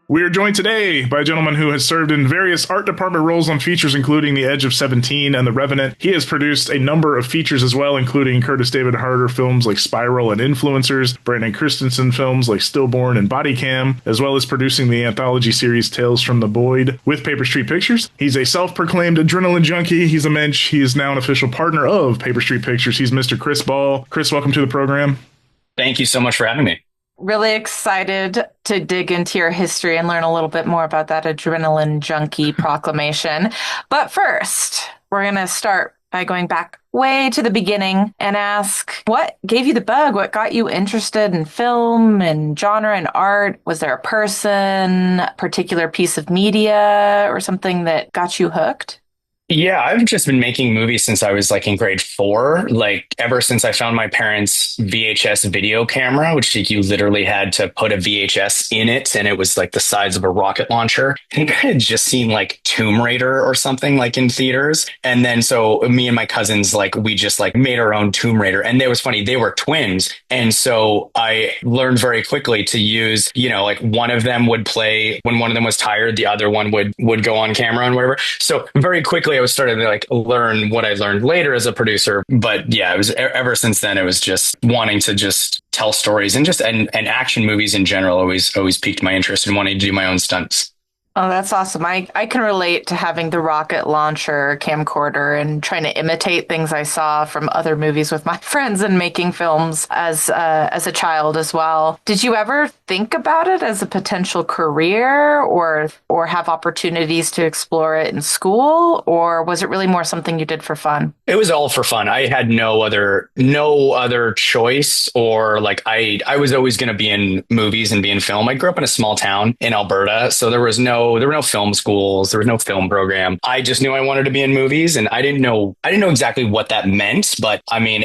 We are joined today by a gentleman who has served in various art department roles on features, including The Edge of 17 and The Revenant. He has produced a number of features as well, including Curtis David Harder films like Spiral and Influencers, Brandon Christensen films like Stillborn and BODYCAM, as well as producing the anthology series Tales from the Void with Paper Street Pictures. He's a self-proclaimed adrenaline junkie. He's a mensch. He is now an official partner of Paper Street Pictures. He's Mr. Chris Ball. Chris, welcome to the program. Thank you so much for having me. Really excited to dig into your history and learn a little bit more about that adrenaline junkie proclamation. But first, we're going to start by going back way to the beginning and ask, what gave you the bug? What got you interested in film and genre and art? Was there a person, particular piece of media, or something that got you hooked? Yeah, I've just been making movies since I was like in grade 4, like ever since I found my parents' VHS video camera, which you literally had to put a VHS in it. And it was like the size of a rocket launcher. I think I had just seen like Tomb Raider or something like in theaters. And then so me and my cousins, like we just like made our own Tomb Raider. And it was funny, they were twins. And so I learned very quickly to use, like one of them would play when one of them was tired, the other one would go on camera and whatever. So very quickly I was starting to like learn what I learned later as a producer. But yeah, it was ever since then, it was just wanting to just tell stories and action movies in general always piqued my interest in wanting to do my own stunts. Oh, that's awesome. I can relate to having the rocket launcher camcorder and trying to imitate things I saw from other movies with my friends and making films as a child as well. Did you ever think about it as a potential career or have opportunities to explore it in school, or was it really more something you did for fun? It was all for fun. I had no other choice, or like I was always going to be in movies and be in film. I grew up in a small town in Alberta, so there were no film schools, there was no film program. I just knew I wanted to be in movies, and I didn't know exactly what that meant, but I mean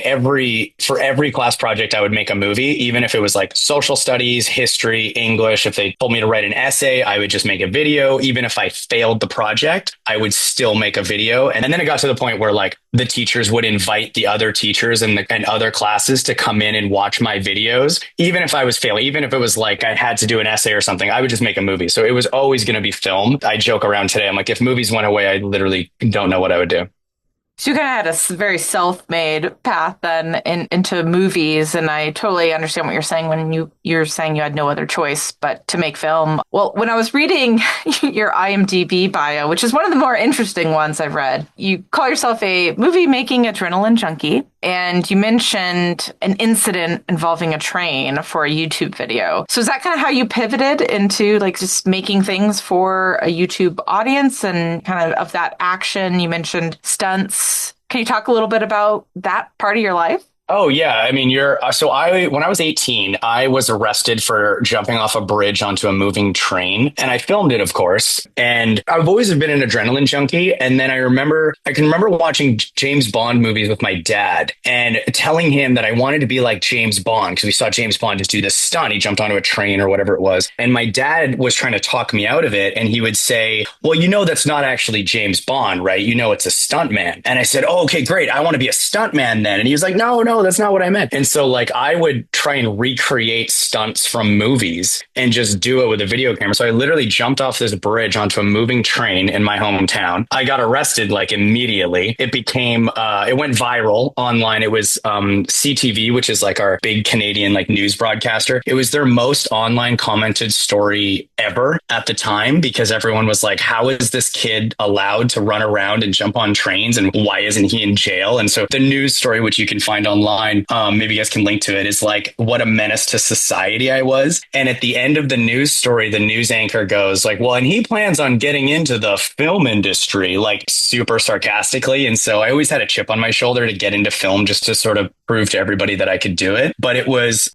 for every class project I would make a movie, even if it was like social studies, history, English. If they told me to write an essay, I would just make a video. Even if I failed the project, I would still make a video. And then it got to the point where like the teachers would invite the other teachers and other classes to come in and watch my videos. Even if I was failing, even if it was like I had to do an essay or something, I would just make a movie. So it was always going to be film. I joke around today. I'm like, if movies went away, I literally don't know what I would do. So you kind of had a very self-made path then into movies, and I totally understand what you're saying when you're saying you had no other choice but to make film. Well, when I was reading your IMDb bio, which is one of the more interesting ones I've read, you call yourself a movie-making adrenaline junkie, and you mentioned an incident involving a train for a YouTube video. So is that kind of how you pivoted into like just making things for a YouTube audience and kind of that action? You mentioned stunts. Can you talk a little bit about that part of your life? Oh yeah, I mean, when I was 18, I was arrested for jumping off a bridge onto a moving train, and I filmed it, of course. And I've always been an adrenaline junkie. And then I can remember watching James Bond movies with my dad and telling him that I wanted to be like James Bond because we saw James Bond just do this stunt. He jumped onto a train or whatever it was. And my dad was trying to talk me out of it, and he would say, "Well, that's not actually James Bond, right? It's a stuntman." And I said, "Oh, okay, great. I want to be a stuntman then." And he was like, "No, that's not what I meant." And so like I would try and recreate stunts from movies and just do it with a video camera. So I literally jumped off this bridge onto a moving train in my hometown. I got arrested like immediately. It went viral online. It was CTV, which is like our big Canadian like news broadcaster. It was their most online commented story ever at the time, because everyone was like, how is this kid allowed to run around and jump on trains, and why isn't he in jail? And so the news story, which you can find online, maybe you guys can link to it, is like what a menace to society I was. And at the end of the news story, the news anchor goes like, well, and he plans on getting into the film industry, like super sarcastically. And so I always had a chip on my shoulder to get into film, just to sort of prove to everybody that I could do it. But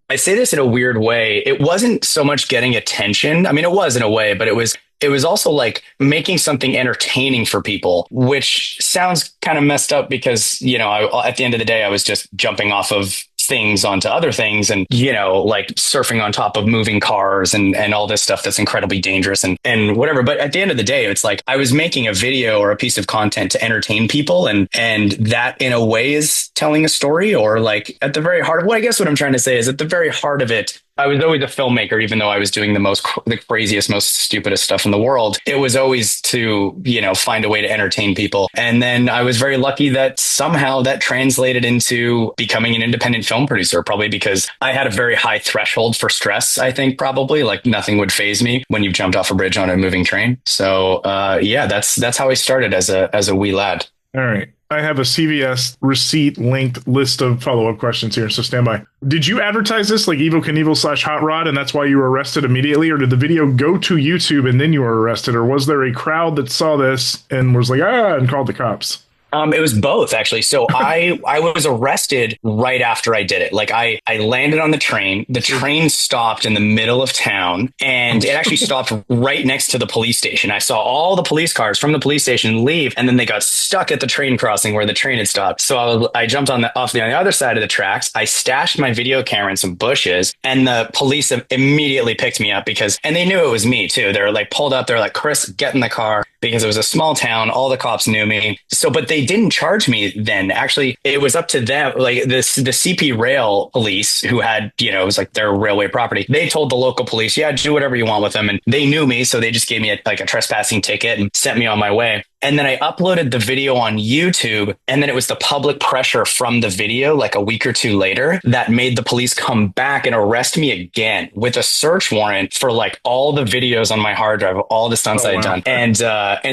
I say this in a weird way, it wasn't so much getting attention. I mean, it was in a way, but it was also like making something entertaining for people, which sounds kind of messed up because, at the end of the day, I was just jumping off of things onto other things and, like surfing on top of moving cars and all this stuff that's incredibly dangerous and whatever. But at the end of the day, it's like I was making a video or a piece of content to entertain people. And that in a way is telling a story, or like at the very heart of what I'm trying to say is at the very heart of it, I was always a filmmaker, even though I was doing the craziest, most stupidest stuff in the world. It was always to, find a way to entertain people. And then I was very lucky that somehow that translated into becoming an independent film producer, probably because I had a very high threshold for stress. I think probably like nothing would faze me when you've jumped off a bridge on a moving train. So, yeah, that's how I started as a wee lad. All right. I have a CVS receipt linked list of follow-up questions here, so stand by. Did you advertise this like Evel Knievel / Hot Rod, and that's why you were arrested immediately? Or did the video go to YouTube and then you were arrested? Or was there a crowd that saw this and was like, and called the cops? It was both, actually. So I was arrested right after I did it. Like I landed on the train. The train stopped in the middle of town, and it actually stopped right next to the police station. I saw all the police cars from the police station leave, and then they got stuck at the train crossing where the train had stopped. So I jumped on the other side of the tracks. I stashed my video camera in some bushes, and the police immediately picked me up and they knew it was me too. They were like pulled up. They're like, Chris, get in the car. Because it was a small town, all the cops knew me. So, but they didn't charge me then. Actually, it was up to them. Like the CP Rail police, who had, it was like their railway property. They told the local police, yeah, do whatever you want with them. And they knew me, so they just gave me a trespassing ticket and sent me on my way. And then I uploaded the video on YouTube, and then it was the public pressure from the video like a week or two later that made the police come back and arrest me again with a search warrant for like all the videos on my hard drive, all the stunts I had done. And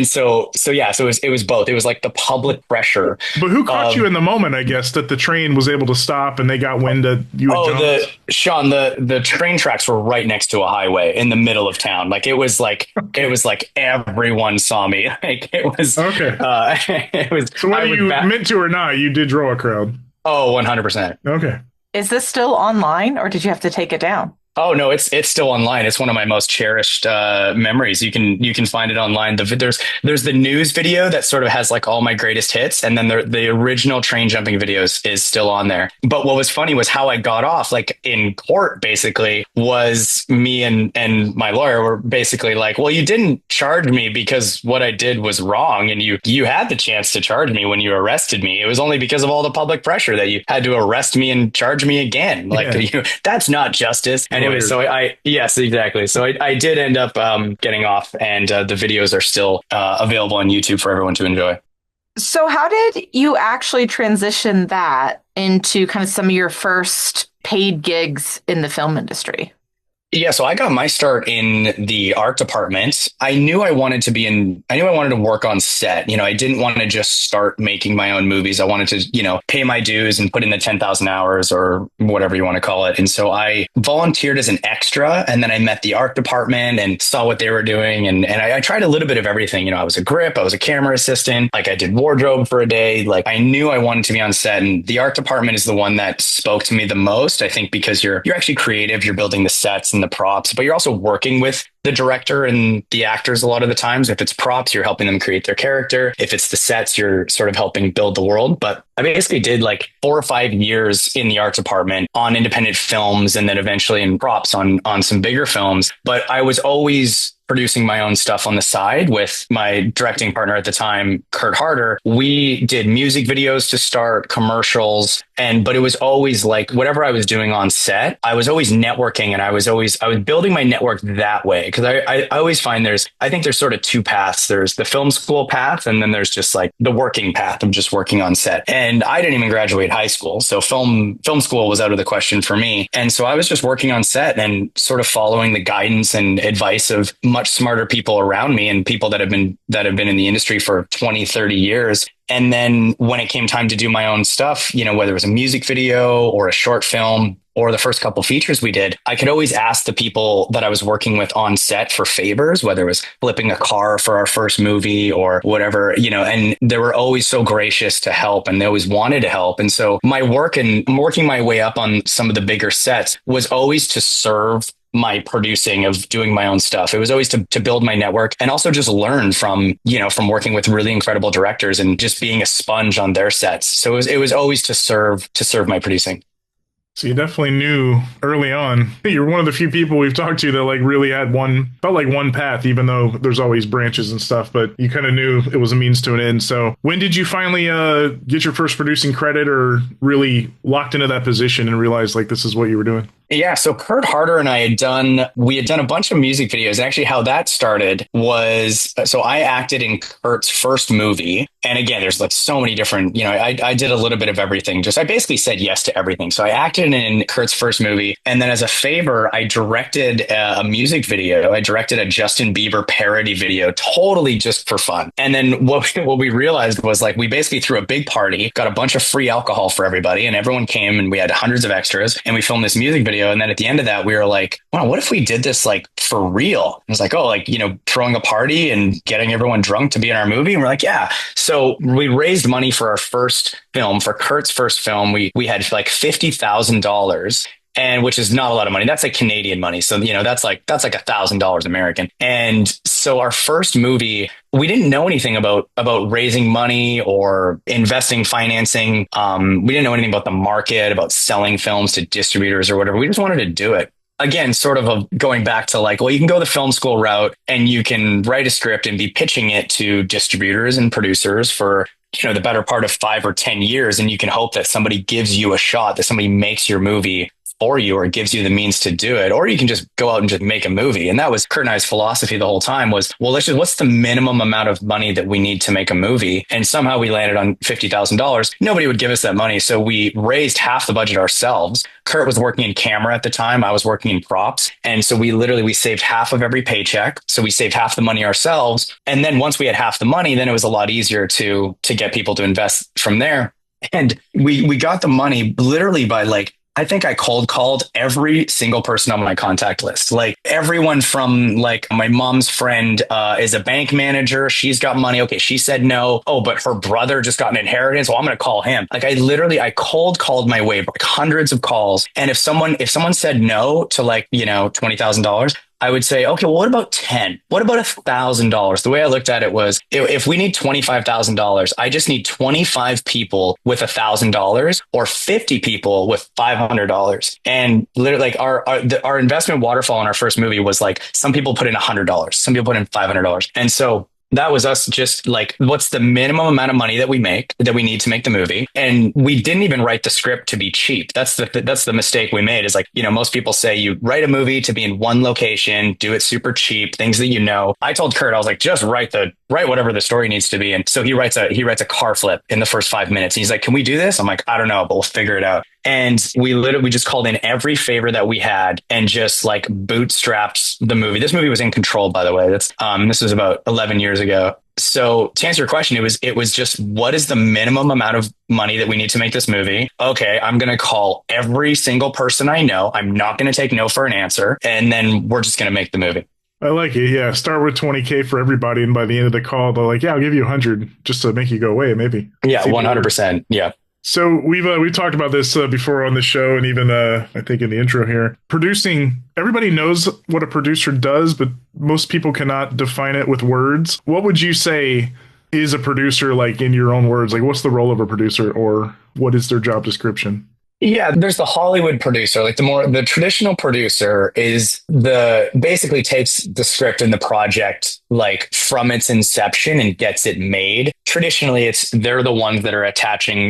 so it was both. It was like the public pressure. But who caught you in the moment, I guess, that the train was able to stop and they got wind that you had jumped? Shawn, the train tracks were right next to a highway in the middle of town. Like it was like everyone saw me. Like it was okay. It was. So whether you meant to or not, you did draw a crowd. Oh, 100%. Okay. Is this still online, or did you have to take it down? Oh no, it's still online. It's one of my most cherished memories. You can find it online. There's the news video that sort of has like all my greatest hits, and then the original train jumping videos is still on there. But what was funny was how I got off, like in court, basically, was me and my lawyer were basically like, well, you didn't charge me because what I did was wrong, and you had the chance to charge me when you arrested me. It was only because of all the public pressure that you had to arrest me and charge me again. Like that's not justice. Anyway, so yes, exactly. So I did end up getting off, and the videos are still available on YouTube for everyone to enjoy. So how did you actually transition that into kind of some of your first paid gigs in the film industry? Yeah, so I got my start in the art department. I knew I wanted to work on set. I didn't want to just start making my own movies. I wanted to, pay my dues and put in the 10,000 hours or whatever you want to call it. And so I volunteered as an extra, and then I met the art department and saw what they were doing. And I tried a little bit of everything. I was a grip, I was a camera assistant, like I did wardrobe for a day. Like I knew I wanted to be on set, and the art department is the one that spoke to me the most, I think, because you're actually creative, you're building the sets and the props, but you're also working with the director and the actors a lot of the times. If it's props, you're helping them create their character. If it's the sets, you're sort of helping build the world. But I basically did like 4 or 5 years in the art department on independent films, and then eventually in props on some bigger films. But I was always producing my own stuff on the side with my directing partner at the time, Kurt Harder. We did music videos to start, commercials, but it was always like whatever I was doing on set, I was always networking, and I was building my network that way. Because I always find I think there's sort of two paths. There's the film school path, and then there's just like the working path of just working on set. And I didn't even graduate high school, so film school was out of the question for me. And so I was just working on set and sort of following the guidance and advice of much smarter people around me, and people that have been in the industry for 20, 30 years. And then when it came time to do my own stuff, whether it was a music video or a short film or the first couple features we did, I could always ask the people that I was working with on set for favors, whether it was flipping a car for our first movie or whatever, and they were always so gracious to help, and they always wanted to help. And so my work and working my way up on some of the bigger sets was always to serve my producing of doing my own stuff. It was always to build my network, and also just learn from working with really incredible directors and just being a sponge on their sets. So it was always to serve my producing. So you definitely knew early on. You're one of the few people we've talked to that like really had felt like one path, even though there's always branches and stuff, but you kind of knew it was a means to an end. So when did you finally get your first producing credit, or really locked into that position and realized like this is what you were doing? Yeah, so Kurt Harder and I we had done a bunch of music videos. Actually, how that started was, so I acted in Kurt's first movie. And again, there's like so many different, I did a little bit of everything. I basically said yes to everything. So I acted in Kurt's first movie. And then as a favor, I directed a music video. I directed a Justin Bieber parody video, totally just for fun. And then what we realized was like, we basically threw a big party, got a bunch of free alcohol for everybody, and everyone came, and we had hundreds of extras, and we filmed this music video. And then at the end of that, we were like, wow, what if we did this like for real? It was like, oh, like, throwing a party and getting everyone drunk to be in our movie. And we're like, yeah. So we raised money for our first film, for Kurt's first film. We had like $50,000, and which is not a lot of money. That's like Canadian money. So, that's like $1,000 American. And so our first movie, we didn't know anything about raising money or investing, financing. We didn't know anything about the market, about selling films to distributors or whatever. We just wanted to do it. Again, sort of going back to like, well, you can go the film school route and you can write a script and be pitching it to distributors and producers for, the better part of 5 or 10 years. And you can hope that somebody gives you a shot, that somebody makes your movie for you or gives you the means to do it, or you can just go out and just make a movie. And that was Kurt and I's philosophy the whole time was, well, what's the minimum amount of money that we need to make a movie? And somehow we landed on $50,000. Nobody would give us that money. So we raised half the budget ourselves. Kurt was working in camera at the time. I was working in props. And so we saved half of every paycheck. So we saved half the money ourselves. And then once we had half the money, then it was a lot easier to get people to invest from there. And we got the money literally by like, I think I cold called every single person on my contact list. Like everyone from like my mom's friend is a bank manager. She's got money. Okay. She said no. Oh, but her brother just got an inheritance. Well, I'm going to call him. Like I cold called my way, like hundreds of calls. And if someone said no to like, $20,000, I would say, okay, well, what about 10? What about $1,000? The way I looked at it was if we need $25,000, I just need 25 people with $1,000 or 50 people with $500. And literally like our investment waterfall in our first movie was like, some people put in $100, some people put in $500. And so that was us just like, what's the minimum amount of money that we need to make the movie? And we didn't even write the script to be cheap. That's the mistake we made is like, most people say you write a movie to be in one location, do it super cheap, things that I told Kurt, I was like, just write whatever the story needs to be. And so he writes a car flip in the first 5 minutes. And he's like, can we do this? I'm like, I don't know, but we'll figure it out. And we just called in every favor that we had and just like bootstrapped the movie. This movie was in control, by the way. This was about 11 years ago. So to answer your question, it was just, what is the minimum amount of money that we need to make this movie? Okay, I'm going to call every single person I know. I'm not going to take no for an answer. And then we're just going to make the movie. I like it. Yeah. Start with 20K for everybody. And by the end of the call, they're like, yeah, I'll give you 100 just to make you go away. Maybe. Yeah. 100%. Yeah. So we've talked about this before on the show, and even I think in the intro here. Producing, everybody knows what a producer does, but most people cannot define it with words. What would you say is a producer, like in your own words? Like, what's the role of a producer, or what is their job description? Yeah, there's the Hollywood producer. Like the traditional producer basically takes the script and the project like from its inception and gets it made. Traditionally, they're the ones that are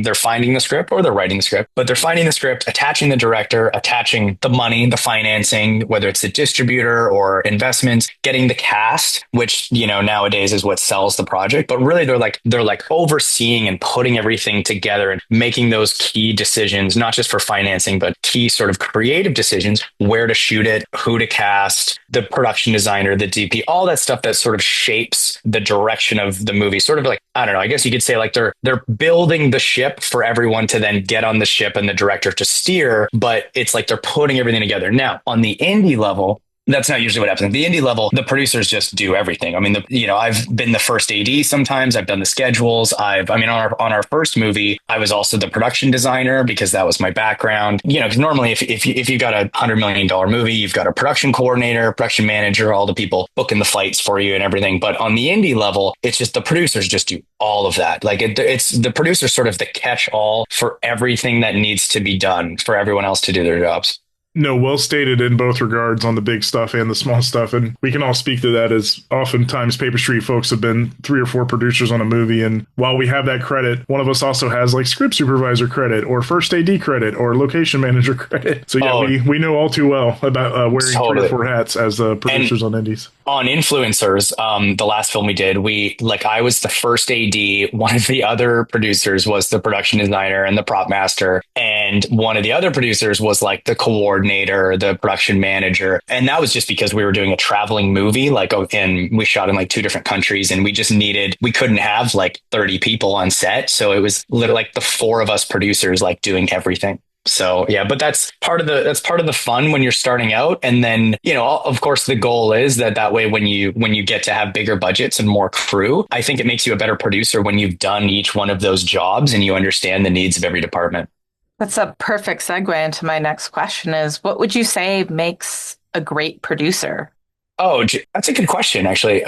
they're finding the script or they're writing the script, but they're finding the script, attaching the director, attaching the money, the financing, whether it's the distributor or investments, getting the cast, which, nowadays is what sells the project. But really they're like overseeing and putting everything together and making those key decisions, not just for financing, but key sort of creative decisions, where to shoot it, who to cast, the production designer, the DP, all that stuff that sort of shapes the direction of the movie. Sort of like, I don't know, I guess you could say like they're building the ship for everyone to then get on the ship and the director to steer, but it's like they're putting everything together. Now, on the indie level, that's not usually what happens. At the indie level, the producers just do everything. I mean, I've been the first AD sometimes. I've done the schedules. On our first movie, I was also the production designer because that was my background. Because normally if you got $100 million movie, you've got a production coordinator, production manager, all the people booking the flights for you and everything. But on the indie level, it's just the producers just do all of that. Like it's the producer sort of the catch all for everything that needs to be done for everyone else to do their jobs. No, well stated in both regards on the big stuff and the small stuff. And we can all speak to that, as oftentimes Paper Street folks have been 3 or 4 producers on a movie. And while we have that credit, one of us also has like script supervisor credit or first AD credit or location manager credit. So yeah, we know all too well about wearing Totally. 3 or 4 hats as producers on indies. On influencers, the last film we did, I was the first AD. One of the other producers was the production designer and the prop master. And one of the other producers was like the coordinator, the production manager. And that was just because we were doing a traveling movie, and we shot in like 2 different countries, and we couldn't have like 30 people on set. So it was literally like the 4 of us producers, like doing everything. So yeah, but that's part of the fun when you're starting out. And then, of course, the goal is that way when you get to have bigger budgets and more crew, I think it makes you a better producer when you've done each one of those jobs and you understand the needs of every department. That's a perfect segue into my next question is, what would you say makes a great producer? Oh, that's a good question, actually.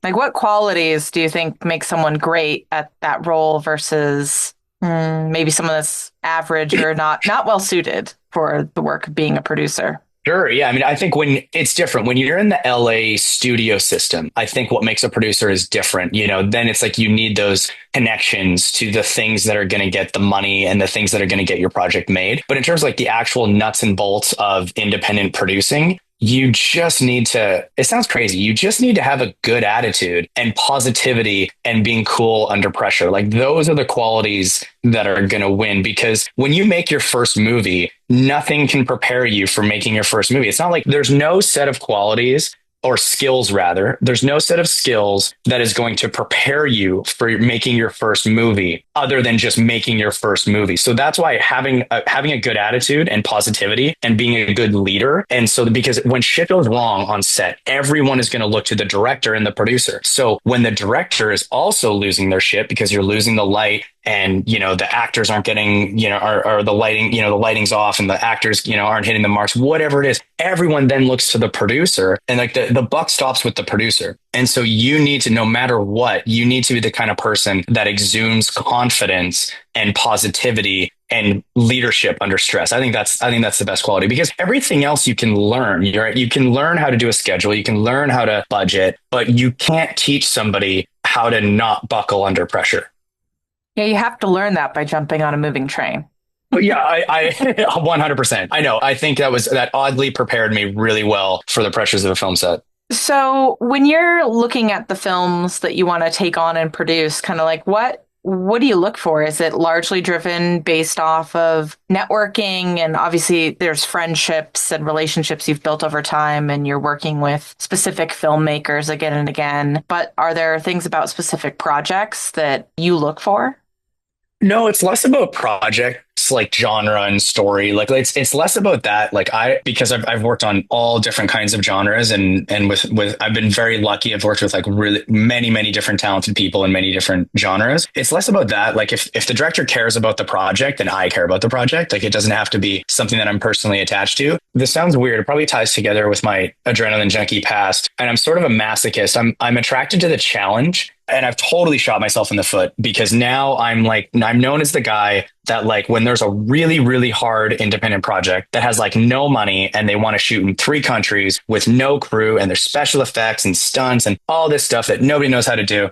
Like, what qualities do you think make someone great at that role versus maybe someone that's average or not well suited for the work of being a producer? Sure. Yeah. I mean, I think when it's different, when you're in the LA studio system, I think what makes a producer is different. Then it's like you need those connections to the things that are going to get the money and the things that are going to get your project made. But in terms of like the actual nuts and bolts of independent producing, you just need to, it sounds crazy. You just need to have a good attitude and positivity and being cool under pressure. Like those are the qualities that are going to win, because when you make your first movie, nothing can prepare you for making your first movie. It's not like there's no set of qualities or skills, rather. There's no set of skills that is going to prepare you for making your first movie other than just making your first movie. So that's why having a good attitude and positivity and being a good leader. And so because when shit goes wrong on set, everyone is going to look to the director and the producer. So when the director is also losing their shit because you're losing the light and, the actors aren't getting, or the lighting, the lighting's off and the actors, aren't hitting the marks, whatever it is, everyone then looks to the producer, and like the buck stops with the producer. And so you need to, no matter what, you need to be the kind of person that exudes confidence and positivity and leadership under stress. I think that's the best quality, because everything else you can learn. You can learn how to do a schedule, you can learn how to budget, but you can't teach somebody how to not buckle under pressure. Yeah, you have to learn that by jumping on a moving train. Yeah, I 100%. I know. I think that oddly prepared me really well for the pressures of a film set. So when you're looking at the films that you want to take on and produce, kind of like what do you look for? Is it largely driven based off of networking? And obviously there's friendships and relationships you've built over time, and you're working with specific filmmakers again and again. But are there things about specific projects that you look for? No, it's less about projects like genre and story. Like it's less about that. Because I've worked on all different kinds of genres, and with I've been very lucky. I've worked with like really many different talented people in many different genres. It's less about that. Like if the director cares about the project, then I care about the project. Like it doesn't have to be something that I'm personally attached to. This sounds weird. It probably ties together with my adrenaline junkie past, and I'm sort of a masochist. I'm attracted to the challenge. And I've totally shot myself in the foot, because now I'm known as the guy that, like, when there's a really, really hard independent project that has like no money and they want to shoot in 3 countries with no crew, and there's special effects and stunts and all this stuff that nobody knows how to do,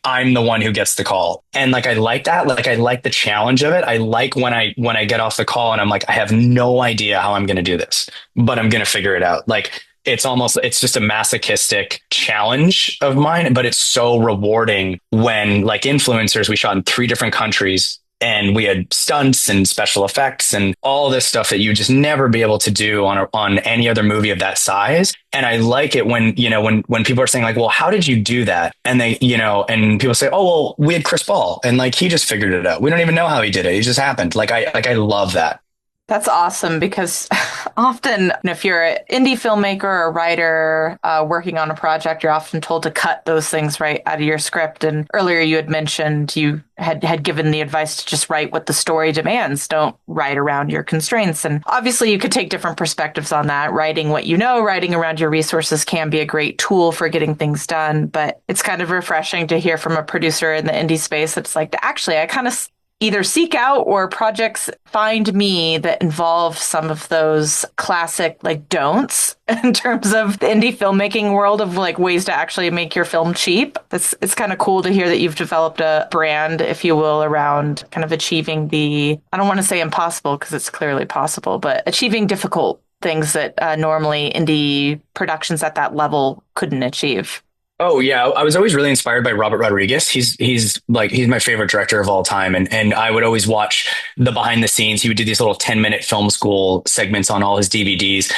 I'm the one who gets the call. And like, I like that. Like, I like the challenge of it. I like when I get off the call and I'm like, I have no idea how I'm going to do this, but I'm going to figure it out. Like, it's just a masochistic challenge of mine, but it's so rewarding when, like, influencers, we shot in 3 different countries and we had stunts and special effects and all this stuff that you just never be able to do on any other movie of that size. And I like it when people are saying like, well, how did you do that? And they, and people say, oh, well, we had Chris Ball and like, he just figured it out. We don't even know how he did it. It just happened. I love that. That's awesome, because often if you're an indie filmmaker or writer working on a project, you're often told to cut those things right out of your script. And earlier you had mentioned you had given the advice to just write what the story demands. Don't write around your constraints. And obviously you could take different perspectives on that. Writing what you know, writing around your resources can be a great tool for getting things done. But it's kind of refreshing to hear from a producer in the indie space that's like, actually, I kind of either seek out or projects find me that involve some of those classic like don'ts in terms of the indie filmmaking world of like ways to actually make your film cheap. It's kind of cool to hear that you've developed a brand, if you will, around kind of achieving the, I don't want to say impossible because it's clearly possible, but achieving difficult things that normally indie productions at that level couldn't achieve. Oh yeah, I was always really inspired by Robert Rodriguez. He's my favorite director of all time, and I would always watch the behind the scenes. He would do these little 10-minute film school segments on all his DVDs.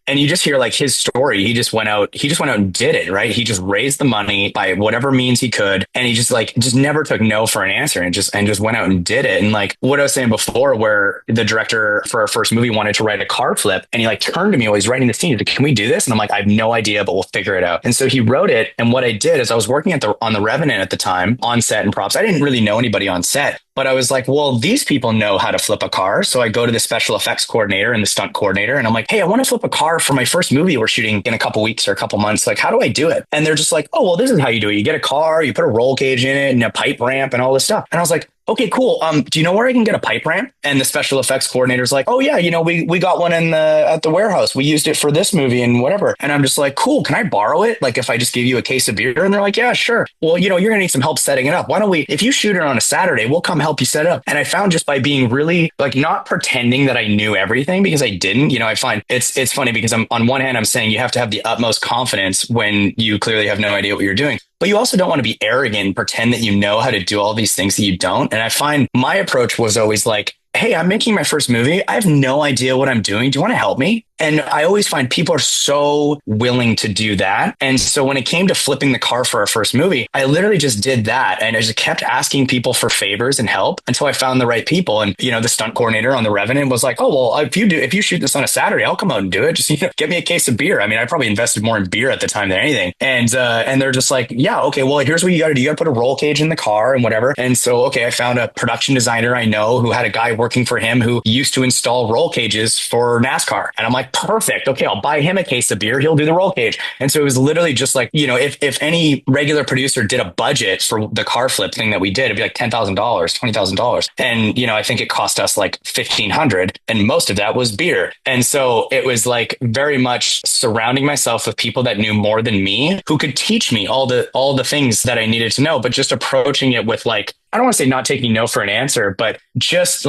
And you just hear like his story. He just went out and did it, right? He just raised the money by whatever means he could. And he just never took no for an answer and just went out and did it. And like what I was saying before, where the director for our first movie wanted to write a car flip, and he like turned to me while he's writing the scene. He's like, "Can we do this?" And I'm like, "I have no idea, but we'll figure it out." And so he wrote it. And what I did is I was working on the Revenant at the time on set and props. I didn't really know anybody on set. But I was like, well, these people know how to flip a car. So I go to the special effects coordinator and the stunt coordinator, and I'm like, hey, I want to flip a car for my first movie we're shooting in a couple weeks or a couple months. Like, how do I do it? And they're just like, oh, well, this is how you do it. You get a car, you put a roll cage in it and a pipe ramp and all this stuff. And I was like, okay, cool. Do you know where I can get a pipe ramp? And the special effects coordinator's like, oh yeah, we got one at the warehouse. We used it for this movie and whatever. And I'm just like, cool. Can I borrow it? Like if I just give you a case of beer? And they're like, yeah, sure. Well, you're going to need some help setting it up. Why don't we, if you shoot it on a Saturday, we'll come help you set it up. And I found just by being really like not pretending that I knew everything, because I didn't, I find it's funny because on one hand, I'm saying you have to have the utmost confidence when you clearly have no idea what you're doing. But you also don't want to be arrogant and pretend that you know how to do all these things that you don't. And I find my approach was always like, hey, I'm making my first movie. I have no idea what I'm doing. Do you want to help me? And I always find people are so willing to do that. And so when it came to flipping the car for our first movie, I literally just did that. And I just kept asking people for favors and help until I found the right people. And, the stunt coordinator on The Revenant was like, oh, well, if you shoot this on a Saturday, I'll come out and do it. Just, get me a case of beer. I mean, I probably invested more in beer at the time than anything. And they're just like, yeah, okay, well, here's what you got to do. You got to put a roll cage in the car and whatever. And so, okay, I found a production designer I know who had a guy working for him who used to install roll cages for NASCAR. And I'm like, perfect. Okay, I'll buy him a case of beer. He'll do the roll cage. And so it was literally just like, if any regular producer did a budget for the car flip thing that we did, it'd be like $10,000, $20,000. And, I think it cost us like $1,500. And most of that was beer. And so it was like very much surrounding myself with people that knew more than me, who could teach me all the things that I needed to know, but just approaching it with like, I don't want to say not taking no for an answer, but just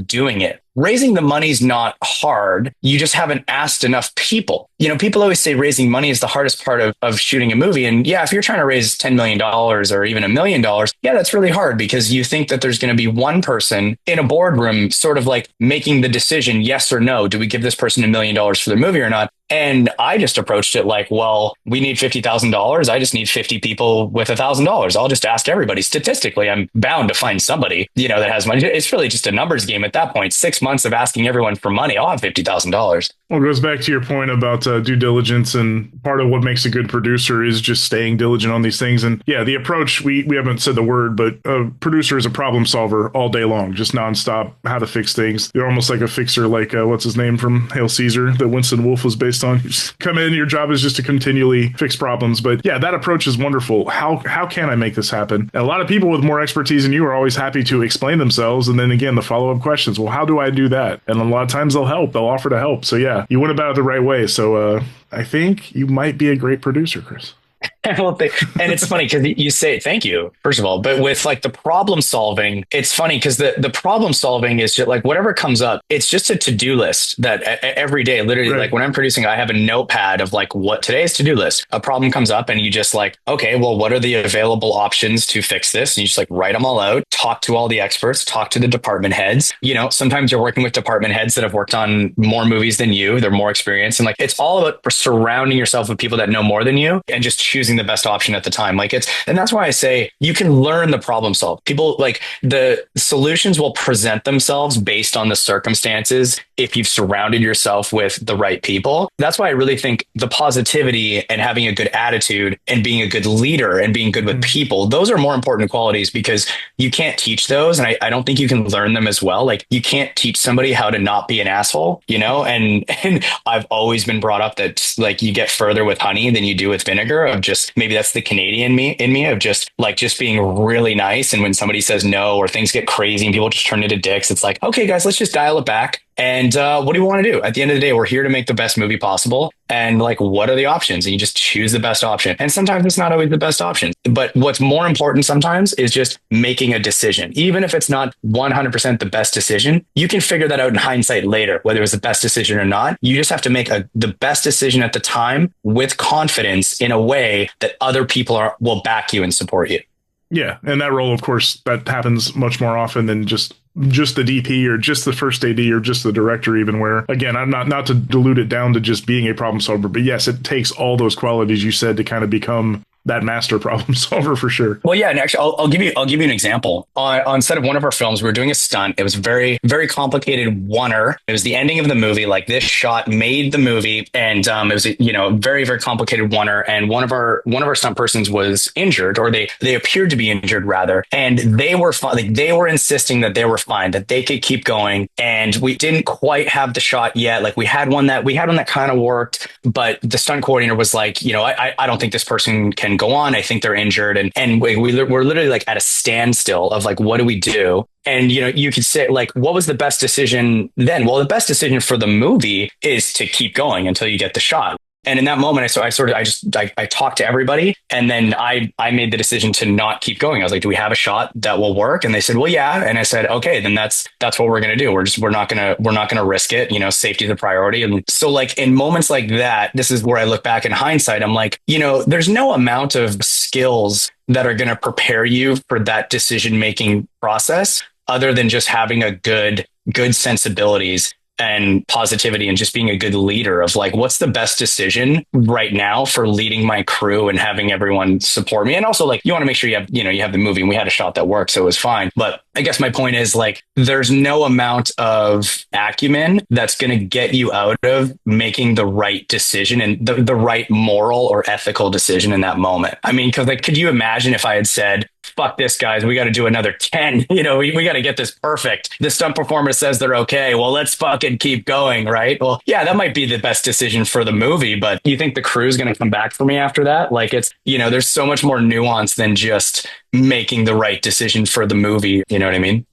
doing it. Raising the money is not hard. You just haven't asked enough people. People always say raising money is the hardest part of shooting a movie. And yeah, if you're trying to raise $10 million or even $1 million, yeah, that's really hard because you think that there's going to be one person in a boardroom sort of like making the decision, yes or no, do we give this person $1 million for their movie or not? And I just approached it like, well, we need $50,000. I just need 50 people with $1,000. I'll just ask everybody. Statistically, I'm bound to find somebody, that has money. It's really just a numbers game at that point. 6 months of asking everyone for money, I'll have $50,000. Well, it goes back to your point about due diligence, and part of what makes a good producer is just staying diligent on these things. And yeah, the approach, we haven't said the word, but a producer is a problem solver all day long, just nonstop, how to fix things. They're almost like a fixer, like what's his name from Hail Caesar that Winston Wolfe was based on. You just come in, your job is just to continually fix problems. But yeah, that approach is wonderful. How can I make this happen? And a lot of people with more expertise than you are always happy to explain themselves. And then again, the follow-up questions, well, how do I do that? And a lot of times they'll offer to help. So yeah, you went about it the right way. So I think you might be a great producer, Chris. Well, and it's funny because you say thank you, first of all, but with like the problem solving, it's funny because the problem solving is just like whatever comes up, it's just a to-do list that every day, literally, right. Like when I'm producing, I have a notepad of like what today's to-do list. A problem comes up and you just like, okay, well, what are the available options to fix this? And you just like write them all out, talk to all the experts, talk to the department heads. Sometimes you're working with department heads that have worked on more movies than you. They're more experienced. And like, it's all about surrounding yourself with people that know more than you and just choosing the best option at the time. And that's why I say you can learn the problem solve. People like the solutions will present themselves based on the circumstances if you've surrounded yourself with the right people. That's why I really think the positivity and having a good attitude and being a good leader and being good with people, those are more important qualities because you can't teach those. And I don't think you can learn them as well. Like you can't teach somebody how to not be an asshole, and I've always been brought up that like you get further with honey than you do with vinegar of just maybe that's the Canadian me in me of just being really nice. And when somebody says no or things get crazy and people just turn into dicks, it's like, okay, guys, let's just dial it back. And what do you want to do? At the end of the day, we're here to make the best movie possible. And like, what are the options? And you just choose the best option. And sometimes it's not always the best option. But what's more important sometimes is just making a decision. Even if it's not 100% the best decision, you can figure that out in hindsight later, whether it was the best decision or not. You just have to make the best decision at the time with confidence in a way that other people will back you and support you. Yeah. And that role, of course, that happens much more often than just the DP or just the first AD or just the director, even, where, again, I'm not to dilute it down to just being a problem solver, but yes, it takes all those qualities you said to kind of become that master problem solver for sure. Well, yeah, and actually, I'll give you an example. On set of one of our films, we were doing a stunt. It was a very, very complicated oneer. It was the ending of the movie. Like, this shot made the movie, and it was very, very complicated oneer. And one of our stunt persons was injured, or they appeared to be injured rather, and they were they were insisting that they were fine, that they could keep going. And we didn't quite have the shot yet. Like, we had one that kind of worked, but the stunt coordinator was like, I don't think this person can go on. I think they're injured. And we're literally like at a standstill of like, what do we do? And, you could say, like, what was the best decision then? Well, the best decision for the movie is to keep going until you get the shot. And in that moment, I talked to everybody, and then I made the decision to not keep going. I was like, do we have a shot that will work? And they said, well, yeah. And I said, okay, then that's what we're going to do. We're not going to risk it. Safety is the priority. And so, like, in moments like that, this is where I look back in hindsight. I'm like, there's no amount of skills that are going to prepare you for that decision-making process other than just having a good sensibilities and positivity and just being a good leader of like, what's the best decision right now for leading my crew and having everyone support me. And also, like, you want to make sure you have the movie, and we had a shot that worked, so it was fine. But I guess my point is, like, there's no amount of acumen that's going to get you out of making the right decision and the right moral or ethical decision in that moment. I mean, because, like, could you imagine if I had said, fuck this, guys, we got to do another 10, we got to get this perfect. The stunt performer says they're okay. Well, let's fucking keep going, right? Well, yeah, that might be the best decision for the movie, but you think the crew's going to come back for me after that? Like, it's, there's so much more nuance than just making the right decision for the movie. You know what I mean?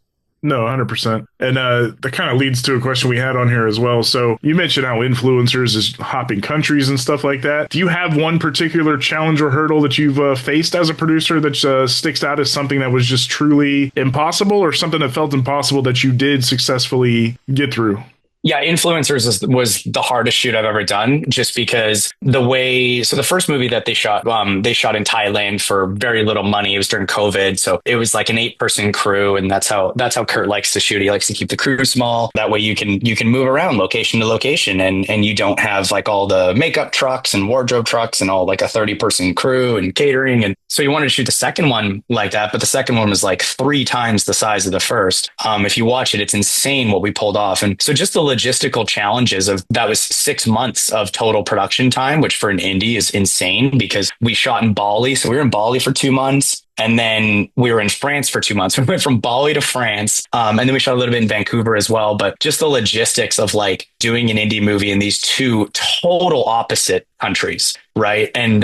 No, 100%. And that kind of leads to a question we had on here as well. So you mentioned how influencers is hopping countries and stuff like that. Do you have one particular challenge or hurdle that you've faced as a producer that sticks out as something that was just truly impossible, or something that felt impossible that you did successfully get through? Yeah, influencers was the hardest shoot I've ever done, just because the first movie that they shot in Thailand for very little money. It was during COVID. So it was like an 8-person crew. And that's how Kurt likes to shoot. He likes to keep the crew small. That way you can move around location to location, and you don't have like all the makeup trucks and wardrobe trucks and all like a 30-person crew and catering. And so you wanted to shoot the second one like that. But the second one was like 3 times the size of the first. If you watch it, it's insane what we pulled off. And so just the logistical challenges of that was 6 months of total production time, which for an indie is insane, because we shot in Bali. So we were in Bali for 2 months. And then we were in France for 2 months. We went from Bali to France. And then we shot a little bit in Vancouver as well. But just the logistics of like doing an indie movie in these 2 total opposite countries, right? And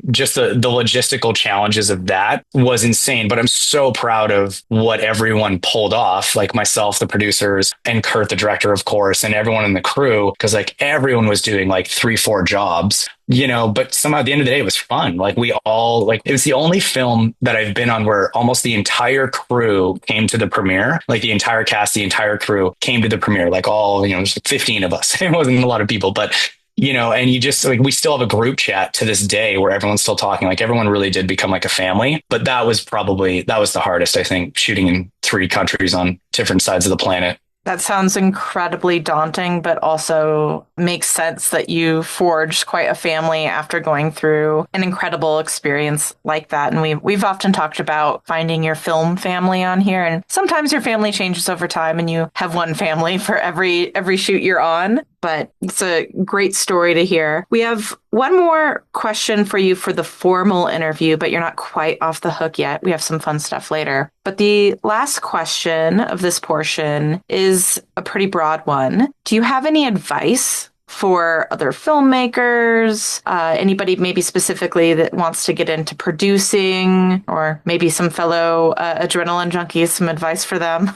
just the logistical challenges of that was insane. But I'm so proud of what everyone pulled off, like myself, the producers, and Kurt, the director, of course, and everyone in the crew, because like everyone was doing like 3-4 jobs. But somehow at the end of the day, it was fun. Like it was the only film that I've been on where almost the entire crew came to the premiere, like the entire cast, the entire crew came to the premiere, like all, there's like 15 of us. It wasn't a lot of people, but and you just like, we still have a group chat to this day where everyone's still talking. Like everyone really did become like a family, but that was the hardest, I think, shooting in 3 countries on different sides of the planet. That sounds incredibly daunting, but also makes sense that you forged quite a family after going through an incredible experience like that. And we've often talked about finding your film family on here, and sometimes your family changes over time and you have one family for every shoot you're on. But it's a great story to hear. We have one more question for you for the formal interview, but you're not quite off the hook yet. We have some fun stuff later. But the last question of this portion is a pretty broad one. Do you have any advice for other filmmakers, anybody maybe specifically that wants to get into producing, or maybe some fellow adrenaline junkies, some advice for them?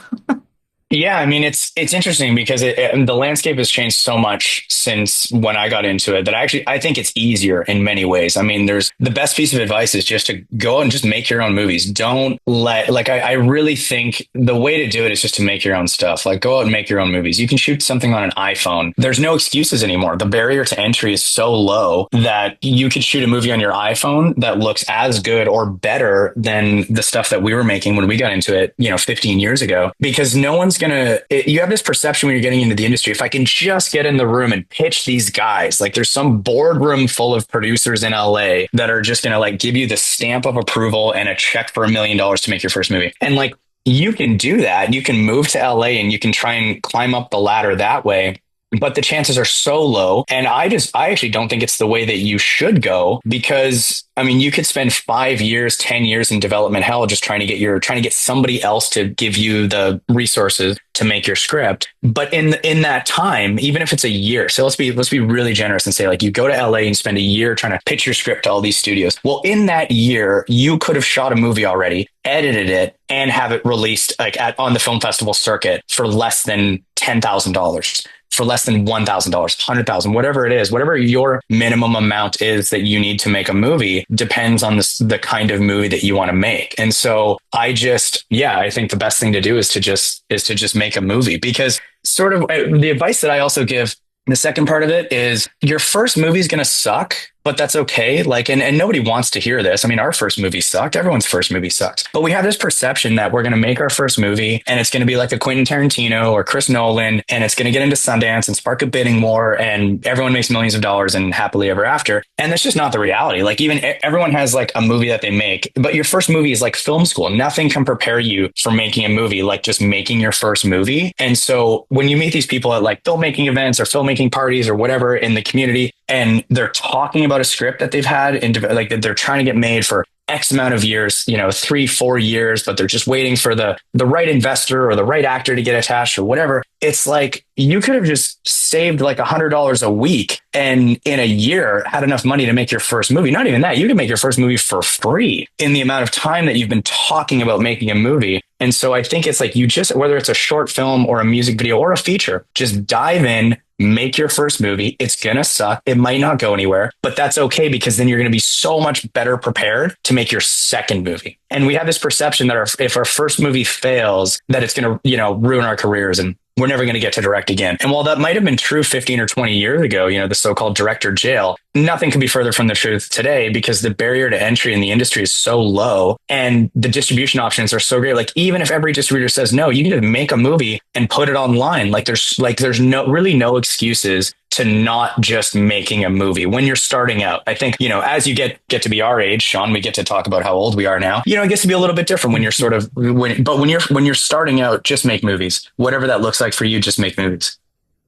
Yeah, I mean it's interesting because the landscape has changed so much since when I got into it that I think it's easier in many ways. I mean, there's the best piece of advice is just to go out and just make your own movies. Don't I really think the way to do it is just to make your own stuff. Like go out and make your own movies. You can shoot something on an iPhone. There's no excuses anymore. The barrier to entry is so low that you could shoot a movie on your iPhone that looks as good or better than the stuff that we were making when we got into it, 15 years ago, because no one's you have this perception when you're getting into the industry. If I can just get in the room and pitch these guys, like there's some boardroom full of producers in LA that are just going to like give you the stamp of approval and a check for $1 million to make your first movie. And like, you can do that. You can move to LA and you can try and climb up the ladder that way. But the chances are so low. And I actually don't think it's the way that you should go, because I mean, you could spend 5 years, 10 years in development hell just trying to get somebody else to give you the resources to make your script. But in that time, even if it's a year, so let's be really generous and say like you go to LA and spend a year trying to pitch your script to all these studios. Well, in that year, you could have shot a movie already, edited it, and have it released like on the film festival circuit for less than $10,000. For less than $1,000, $100,000, whatever it is, whatever your minimum amount is that you need to make a movie depends on the kind of movie that you want to make. And so I think the best thing to do is to just make a movie, because sort of the advice that I also give, the second part of it is your first movie is going to suck, but that's okay. Like, and nobody wants to hear this. I mean, our first movie sucked. Everyone's first movie sucks. But we have this perception that we're going to make our first movie and it's going to be like a Quentin Tarantino or Chris Nolan, and it's going to get into Sundance and spark a bidding war and everyone makes millions of dollars and happily ever after. And that's just not the reality. Like even everyone has like a movie that they make, but your first movie is like film school. Nothing can prepare you for making a movie like just making your first movie. And so when you meet these people at like filmmaking events or filmmaking parties or whatever in the community, and they're talking about a script that they've had and like that they're trying to get made for X amount of years, 3-4 years, but they're just waiting for the right investor or the right actor to get attached or whatever. It's like you could have just saved like $100 a week and in a year had enough money to make your first movie. Not even that. You can make your first movie for free in the amount of time that you've been talking about making a movie. And so I think it's like whether it's a short film or a music video or a feature, just dive in, make your first movie. It's going to suck. It might not go anywhere, but that's okay, because then you're going to be so much better prepared to make your second movie. And we have this perception that if our first movie fails, that it's going to, ruin our careers and we're never going to get to direct again. And while that might have been true 15 or 20 years ago, the so-called director jail, nothing could be further from the truth today, because the barrier to entry in the industry is so low and the distribution options are so great. Like even if every distributor says no, you can just make a movie and put it online. There's no excuses to not just making a movie when you're starting out. I think, as you get to be our age, Shawn, we get to talk about how old we are now. It gets to be a little bit different when you're when you're starting out, just make movies. Whatever that looks like for you, just make movies.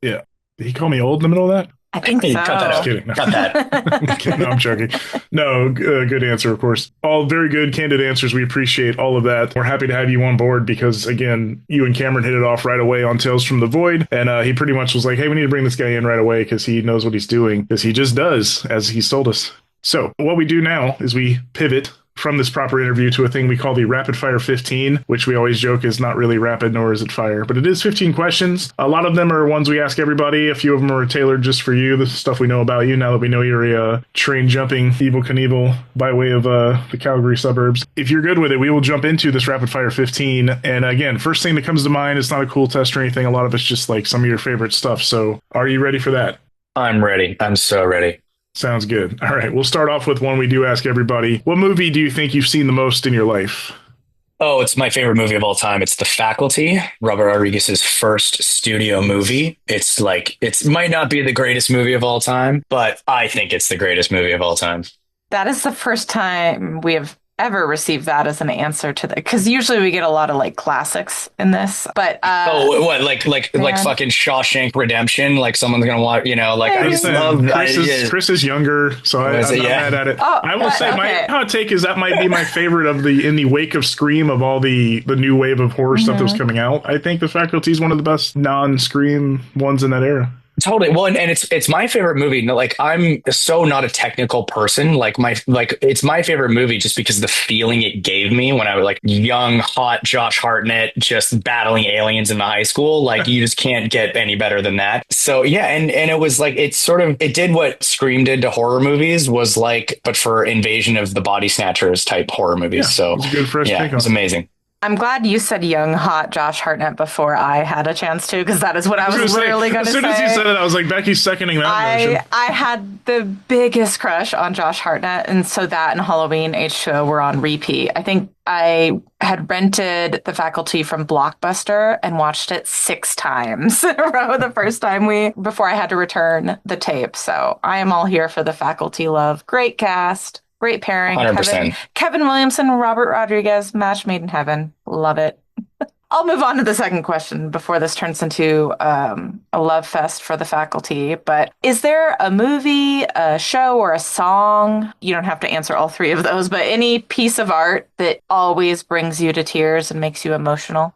Yeah. Did he call me old in the middle of that? I think so. Cut that out. Just kidding. No. Cut that. No, I'm joking. No, good answer, of course. All very good, candid answers. We appreciate all of that. We're happy to have you on board because, again, you and Cameron hit it off right away on Tales from the Void. And he pretty much was like, hey, we need to bring this guy in right away because he knows what he's doing, because he just does, as he's told us. So what we do now is we pivot from this proper interview to a thing we call the Rapid Fire 15, which we always joke is not really rapid, nor is it fire, but it is 15 questions. A lot of them are ones we ask everybody. A few of them are tailored just for you. This is stuff we know about you now that we know you're a train jumping Evel Knievel by way of the Calgary suburbs. If you're good with it, we will jump into this Rapid Fire 15. And again, first thing that comes to mind, it's not a cool test or anything. A lot of it's just like some of your favorite stuff. So are you ready for that? I'm ready. I'm so ready. Sounds good. All right. We'll start off with one we do ask everybody. What movie do you think you've seen the most in your life? Oh, it's my favorite movie of all time. It's The Faculty, Robert Rodriguez's first studio movie. It might not be the greatest movie of all time, but I think it's the greatest movie of all time. That is the first time we have ever received that as an answer to the, because usually we get a lot of like classics in this, but like fucking Shawshank Redemption, like someone's gonna watch, I just love Chris is younger, so I'm not mad at it. I will say my hot take is that might be my favorite of in the wake of Scream, of all the new wave of horror stuff that was coming out. I think The Faculty is one of the best non-Scream ones in that era. Totally. Well, and it's my favorite movie. Like I'm so not a technical person. It's my favorite movie just because the feeling it gave me when I was like young, hot Josh Hartnett just battling aliens in the high school. Like you just can't get any better than that. So yeah, and it was like it did what Scream did to horror movies was like, but for Invasion of the Body Snatchers type horror movies. Yeah, so it's a good fresh yeah, take it was on it. amazing. I'm glad you said young, hot Josh Hartnett before I had a chance to, because that is what I was literally going to say. As soon as you said it, I was like, Becky's seconding that motion. I had the biggest crush on Josh Hartnett, and so that and Halloween H2O were on repeat. I think I had rented The Faculty from Blockbuster and watched it 6 times in a row the first time before I had to return the tape. So I am all here for The Faculty love. Great cast. Great pairing. 100%. Kevin Williamson, Robert Rodriguez, match made in heaven. Love it. I'll move on to the second question before this turns into a love fest for The Faculty. But is there a movie, a show, or a song? You don't have to answer all 3 of those, but any piece of art that always brings you to tears and makes you emotional?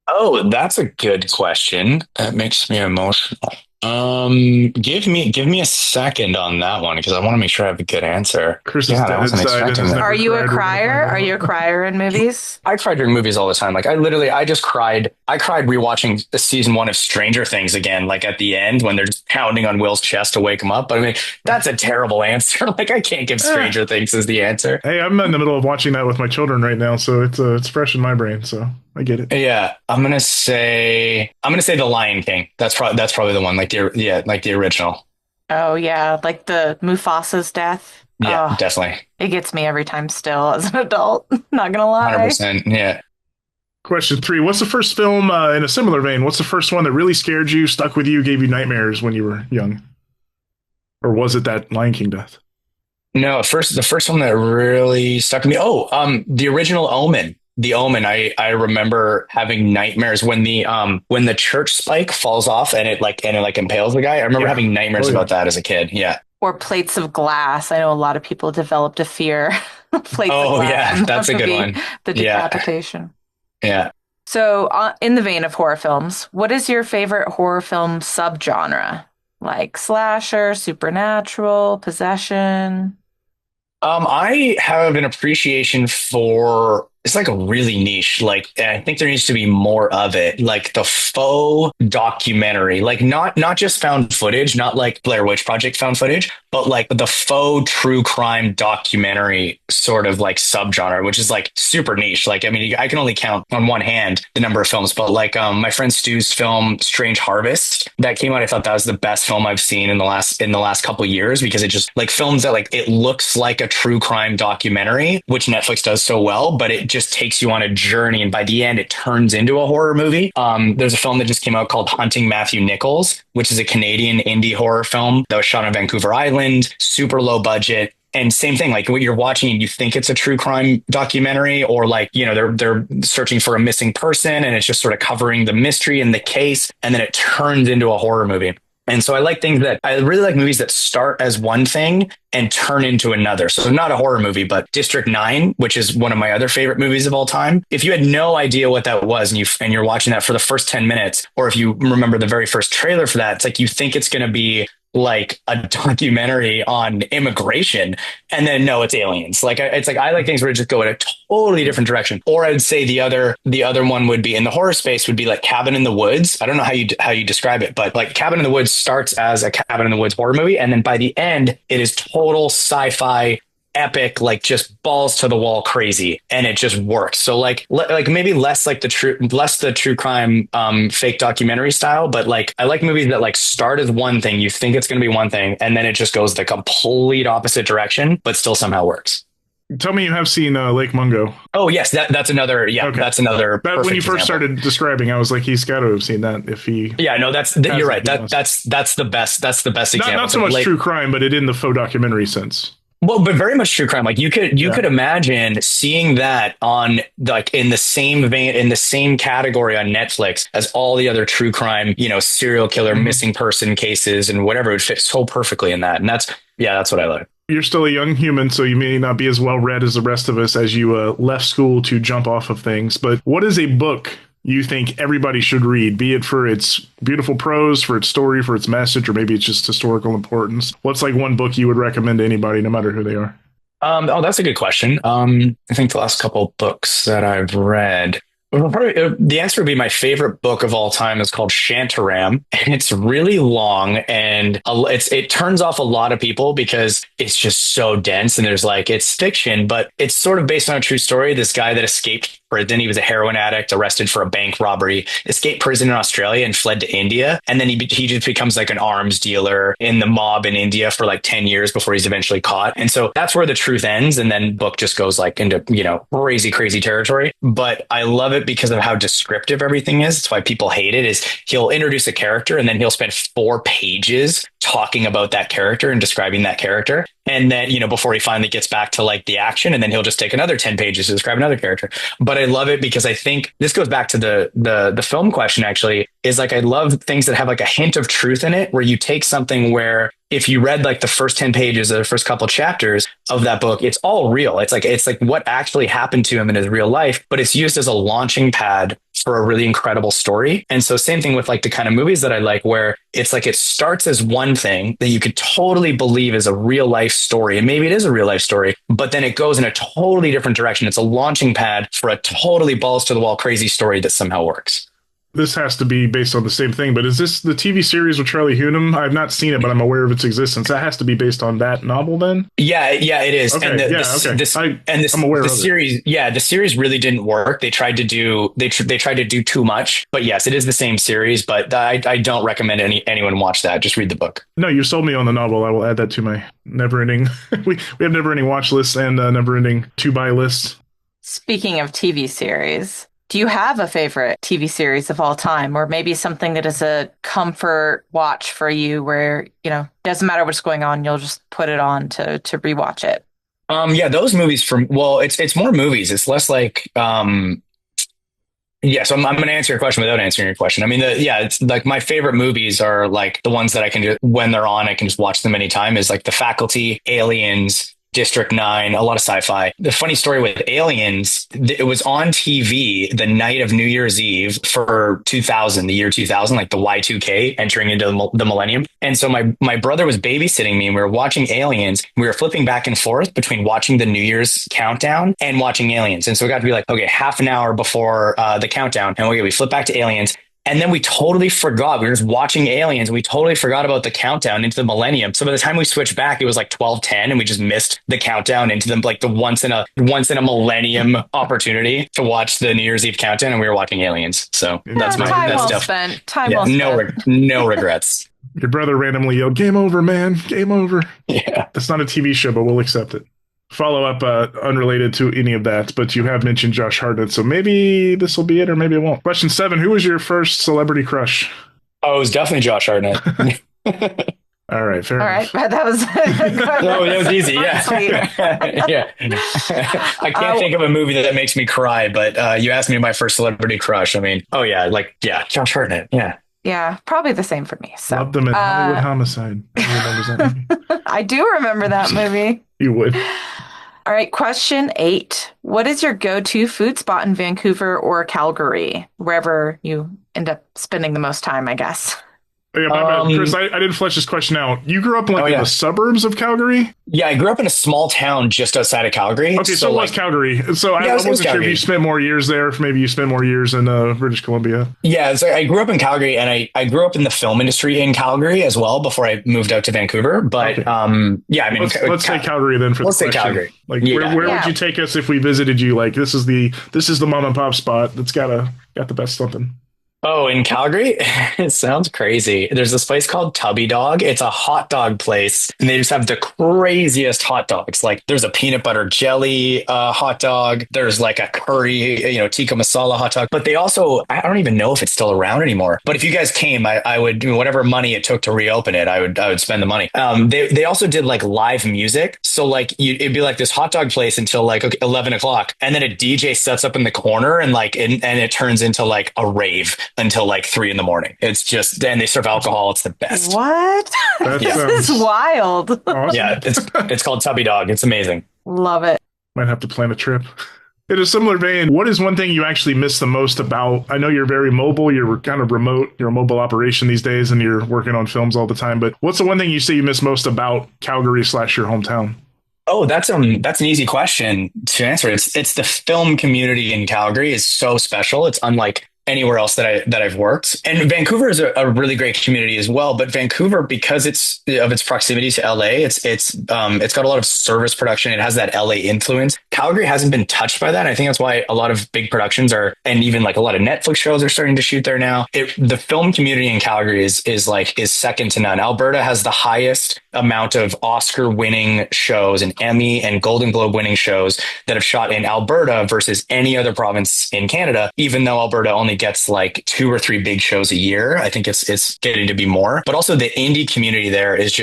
Oh, that's a good question. That makes me emotional. Give me a second on that one because I want to make sure I have a good answer. Chris Yeah, is I dead wasn't inside and expecting has that. never Are you a cried. crier? Are you a crier in movies? I cry during movies all the time. Like I just cried. I cried rewatching the season 1 of Stranger Things again, like at the end when they're just pounding on Will's chest to wake him up. But I mean, that's a terrible answer. Like I can't give Stranger Things as the answer. Hey, I'm in the middle of watching that with my children right now, so it's fresh in my brain. So I get it. Yeah, I'm gonna say The Lion King. That's probably the one. Like the original. Oh, yeah. Like the Mufasa's death. Yeah, Oh, definitely. it gets me every time still as an adult. Not gonna lie. 100%. Yeah. Question 3. What's the first film in a similar vein? What's the first one that really scared you, stuck with you, gave you nightmares when you were young? Or was it that Lion King death? No, the first one that really stuck with me. Oh, the original Omen. The Omen. I remember having nightmares when the church spike falls off and it impales the guy. I remember having nightmares about that as a kid. Yeah. Or plates of glass. I know a lot of people developed a fear of plates of glass. Oh, yeah. That's a good one. The decapitation. Yeah. So in the vein of horror films, what is your favorite horror film subgenre? Like slasher, supernatural, possession? I have an appreciation for it's like a really niche. Like I think there needs to be more of it. Like the faux documentary, like not just found footage, not like Blair Witch Project found footage, but like the faux true crime documentary sort of like subgenre, which is like super niche. Like I mean, I can only count on one hand the number of films, but like my friend Stu's film Strange Harvest that came out, I thought that was the best film I've seen in the last couple of years because it just like films that like it looks like a true crime documentary, which Netflix does so well, but it just takes you on a journey, and by the end it turns into a horror movie. There's a film that just came out called Hunting Matthew Nichols, which is a Canadian indie horror film that was shot on Vancouver Island, super low budget. And same thing, like what you're watching and you think it's a true crime documentary, or like, you know, they're searching for a missing person and it's just sort of covering the mystery and the case, and then it turns into a horror movie. And so I really like movies that start as one thing and turn into another. So not a horror movie, but District 9, which is one of my other favorite movies of all time. If you had no idea what that was and you're watching that for the first 10 minutes, or if you remember the very first trailer for that, it's like you think it's going to be like a documentary on immigration, and then no, it's aliens. Like it's like I like things where it just go in a totally different direction. Or I'd say the other one would be in the horror space would be like Cabin in the Woods. I don't know how you describe it, but like Cabin in the Woods starts as a Cabin in the Woods horror movie, and then by the end it is total sci-fi epic, like just balls to the wall crazy, and it just works. So like maybe less the true crime fake documentary style, but like I like movies that like start as one thing, you think it's going to be one thing, and then it just goes the complete opposite direction, but still somehow works. Tell me you have seen Lake Mungo. Oh yes, that's another. Yeah, okay. That's another. That when you first started describing, I was like, he's got to have seen that. If he, yeah, no, you're right. That's the best. That's the best example. Not so much true crime, but it in the faux documentary sense. Well, but very much true crime. Like you could imagine seeing that on like in the same vein, in the same category on Netflix as all the other true crime, you know, serial killer, missing person cases and whatever. It would fit so perfectly in that. And that's what I like. You're still a young human, so you may not be as well read as the rest of us as you left school to jump off of things. But what is a book you think everybody should read, be it for its beautiful prose, for its story, for its message, or maybe it's just historical importance? What's like one book you would recommend to anybody, no matter who they are? That's a good question. I think the last couple books that I've read, well, probably, the answer would be my favorite book of all time is called Shantaram, and it's really long and it turns off a lot of people because it's just so dense and there's like it's fiction, but it's sort of based on a true story. This guy that escaped prison, he was a heroin addict, arrested for a bank robbery, escaped prison in Australia and fled to India, and then he just becomes like an arms dealer in the mob in India for like 10 years before he's eventually caught. And so that's where the truth ends, and then book just goes like into crazy territory. But I love it because of how descriptive everything is. That's why people hate it. Is he'll introduce a character and then he'll spend 4 pages talking about that character and describing that character. And then, before he finally gets back to like the action, and then he'll just take another 10 pages to describe another character. But I love it because I think this goes back to the film question, actually, is like, I love things that have like a hint of truth in it, where you take something where if you read like the first 10 pages or the first couple chapters of that book, it's all real. It's like what actually happened to him in his real life, but it's used as a launching pad for a really incredible story. And so same thing with like the kind of movies that I like, where it's like it starts as one thing that you could totally believe is a real life story. And maybe it is a real life story, but then it goes in a totally different direction. It's a launching pad for a totally balls to the wall crazy story that somehow works. This has to be based on the same thing, but is this the TV series with Charlie Hunnam? I've not seen it, but I'm aware of its existence. That has to be based on that novel then? Yeah, it is. Okay, and I'm aware of series, it. The series really didn't work. They tried to do too much, but yes, it is the same series, but I don't recommend anyone watch that. Just read the book. No, you sold me on the novel. I will add that to my never-ending, we have never-ending watch lists and never-ending to-buy lists. Speaking of TV series, do you have a favorite TV series of all time, or maybe something that is a comfort watch for you where, doesn't matter what's going on, you'll just put it on to rewatch it? Those movies it's more movies. It's less like, so I'm going to answer your question without answering your question. I mean, it's like my favorite movies are like the ones that I can do when they're on, I can just watch them anytime, is like The Faculty, Aliens, District 9, a lot of sci-fi. The funny story with Aliens, it was on TV the night of New Year's Eve for 2000, the year 2000, like the Y2K entering into the millennium. And so my brother was babysitting me and we were watching Aliens. We were flipping back and forth between watching the New Year's countdown and watching Aliens. And so it got to be like, okay, half an hour before the countdown. And we flip back to Aliens. And then we totally forgot. We were just watching Aliens. And we totally forgot about the countdown into the millennium. So by the time we switched back, it was like 12:10, and we just missed the countdown into the once in a millennium opportunity to watch the New Year's Eve countdown. And we were watching Aliens. So that's my time well stuff. Spent. Time well spent. No regrets. Your brother randomly yelled, "Game over, man! Game over!" Yeah, that's not a TV show, but we'll accept it. Follow up, unrelated to any of that, but you have mentioned Josh Hartnett, so maybe this will be it, or maybe it won't. Question 7: who was your first celebrity crush? Oh, it was definitely Josh Hartnett. All right, fair enough. All right, that was no, that was easy. Yeah, yeah. I can't think of a movie that makes me cry, but you asked me my first celebrity crush. I mean, Josh Hartnett. Yeah. Yeah, probably the same for me. So loved them in Hollywood Homicide. Who remembers that movie? I do remember that movie. You would. All right, question 8. What is your go-to food spot in Vancouver or Calgary? Wherever you end up spending the most time, I guess. Yeah, my bad. Chris, I didn't flesh this question out. You grew up in the suburbs of Calgary? Yeah, I grew up in a small town just outside of Calgary. Okay, so it was Calgary. So I wasn't sure if you spent more years there, if maybe you spent more years in British Columbia. Yeah, so I grew up in Calgary, and I grew up in the film industry in Calgary as well before I moved out to Vancouver. But okay. I mean, let's say Calgary then for the question. Let's say Calgary. Like, where would you take us if we visited you? Like, this is the mom and pop spot that's got the best something. Oh, in Calgary? It sounds crazy. There's this place called Tubby Dog. It's a hot dog place, and they just have the craziest hot dogs. Like, there's a peanut butter jelly hot dog. There's like a curry, tikka masala hot dog. But they also, I don't even know if it's still around anymore. But if you guys came, I would, whatever money it took to reopen it, I would spend the money. They also did like live music. So like it'd be like this hot dog place until like 11 o'clock. And then a DJ sets up in the corner and it turns into like a rave until like 3 a.m. It's just, then they serve alcohol. It's the best. What? This is wild. Awesome. Yeah, it's called Tubby Dog. It's amazing. Love it. Might have to plan a trip. In a similar vein, what is one thing you actually miss the most about? I know you're very mobile, you're kind of remote, you're a mobile operation these days, and you're working on films all the time. But what's the one thing you say you miss most about Calgary / your hometown? Oh, that's an easy question to answer. It's the film community in Calgary is so special. It's unlike anywhere else that I've worked. And Vancouver is a really great community as well. But Vancouver, because it's of its proximity to LA, it's got a lot of service production. It has that LA influence. Calgary hasn't been touched by that. And I think that's why a lot of big productions are, and even like a lot of Netflix shows are starting to shoot there now. The film community in Calgary is second to none. Alberta has the highest amount of Oscar winning shows and Emmy and Golden Globe winning shows that have shot in Alberta versus any other province in Canada, even though Alberta only gets like 2 or 3 big shows a year. I think it's getting to be more, but also the indie community there is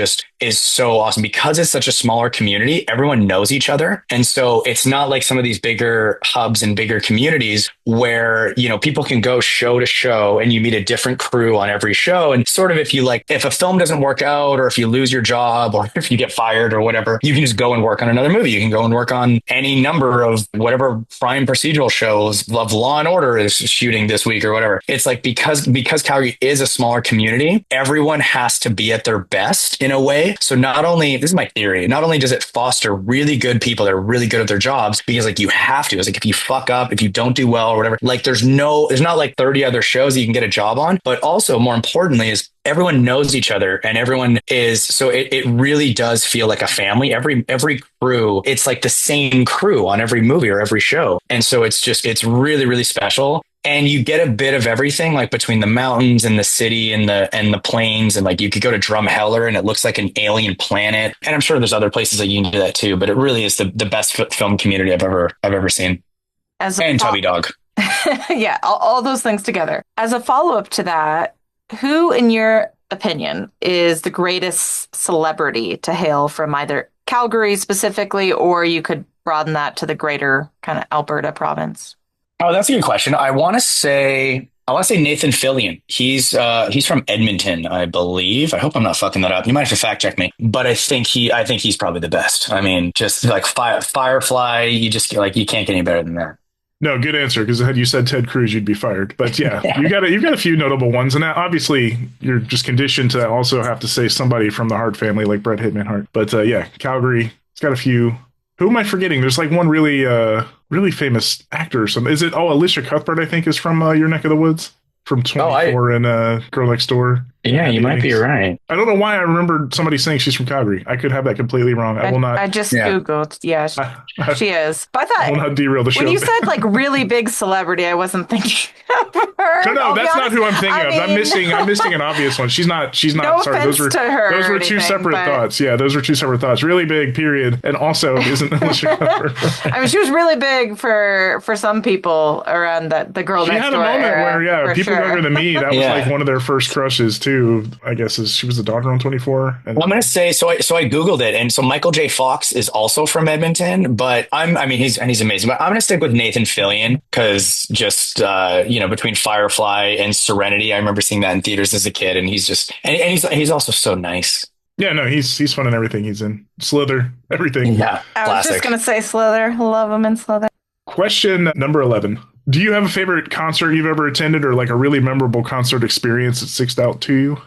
so awesome because it's such a smaller community. Everyone knows each other. And so it's not like some of these bigger hubs and bigger communities where, people can go show to show and you meet a different crew on every show. And sort of if a film doesn't work out or if you lose your job or if you get fired or whatever, you can just go and work on another movie. You can go and work on any number of whatever prime procedural shows of Law and Order is shooting this week or whatever. It's like because Calgary is a smaller community, everyone has to be at their best in a way. So this is my theory, not only does it foster really good people that are really good at their jobs, because like you have to, it's like if you fuck up, if you don't do well or whatever, like there's not like 30 other shows that you can get a job on, but also more importantly is everyone knows each other and everyone is, so it really does feel like a family. Every crew, it's like the same crew on every movie or every show. And so it's really, really special. And you get a bit of everything, like between the mountains and the city and the plains. And like you could go to Drumheller and it looks like an alien planet. And I'm sure there's other places that you can do that too, but it really is the best film community I've ever seen. And Tubby Dog. Yeah, all those things together. As a follow-up to that, who, in your opinion, is the greatest celebrity to hail from either Calgary specifically, or you could broaden that to the greater kind of Alberta province? Oh, that's a good question. I want to say Nathan Fillion. He's from Edmonton, I believe. I hope I'm not fucking that up. You might have to fact check me, but I think he's probably the best. I mean, just like Firefly, you can't get any better than that. No, good answer. Because had you said Ted Cruz, you'd be fired. But yeah, you've got a few notable ones, and obviously you're just conditioned to also have to say somebody from the Hart family, like Brett Hitman Hart. But yeah, Calgary, it's got a few. Who am I forgetting? There's like one really famous actor or something. Is it? Oh, Alicia Cuthbert, I think, is from your neck of the woods, from 24 and Girl Next Door. Yeah, you might be right. I don't know why I remembered somebody saying she's from Calgary. I could have that completely wrong. I will not. I just Googled. Yeah, she is. But I thought I will not derail the show. When you said like really big celebrity, I wasn't thinking of her. No, that's not who I'm thinking of. I'm missing an obvious one. She's not. No sorry, those were two separate thoughts. Yeah, those were two separate thoughts. Really big, period. And also isn't Alicia Cuthbert. I mean, she was really big for some people around the Girl Next Door. She had a moment where people younger than me, that was like one of their first crushes too, I guess. She was the daughter on 24. And I'm going to say, so I Googled it. And so Michael J. Fox is also from Edmonton, but he's amazing. But I'm going to stick with Nathan Fillion because just, between Firefly and Serenity, I remember seeing that in theaters as a kid. And he's also so nice. Yeah, no, he's fun in everything he's in. Slither, everything. Yeah. I was just going to say Slither. Love him in Slither. Question number 11. Do you have a favorite concert you've ever attended or like a really memorable concert experience that sticks out to you?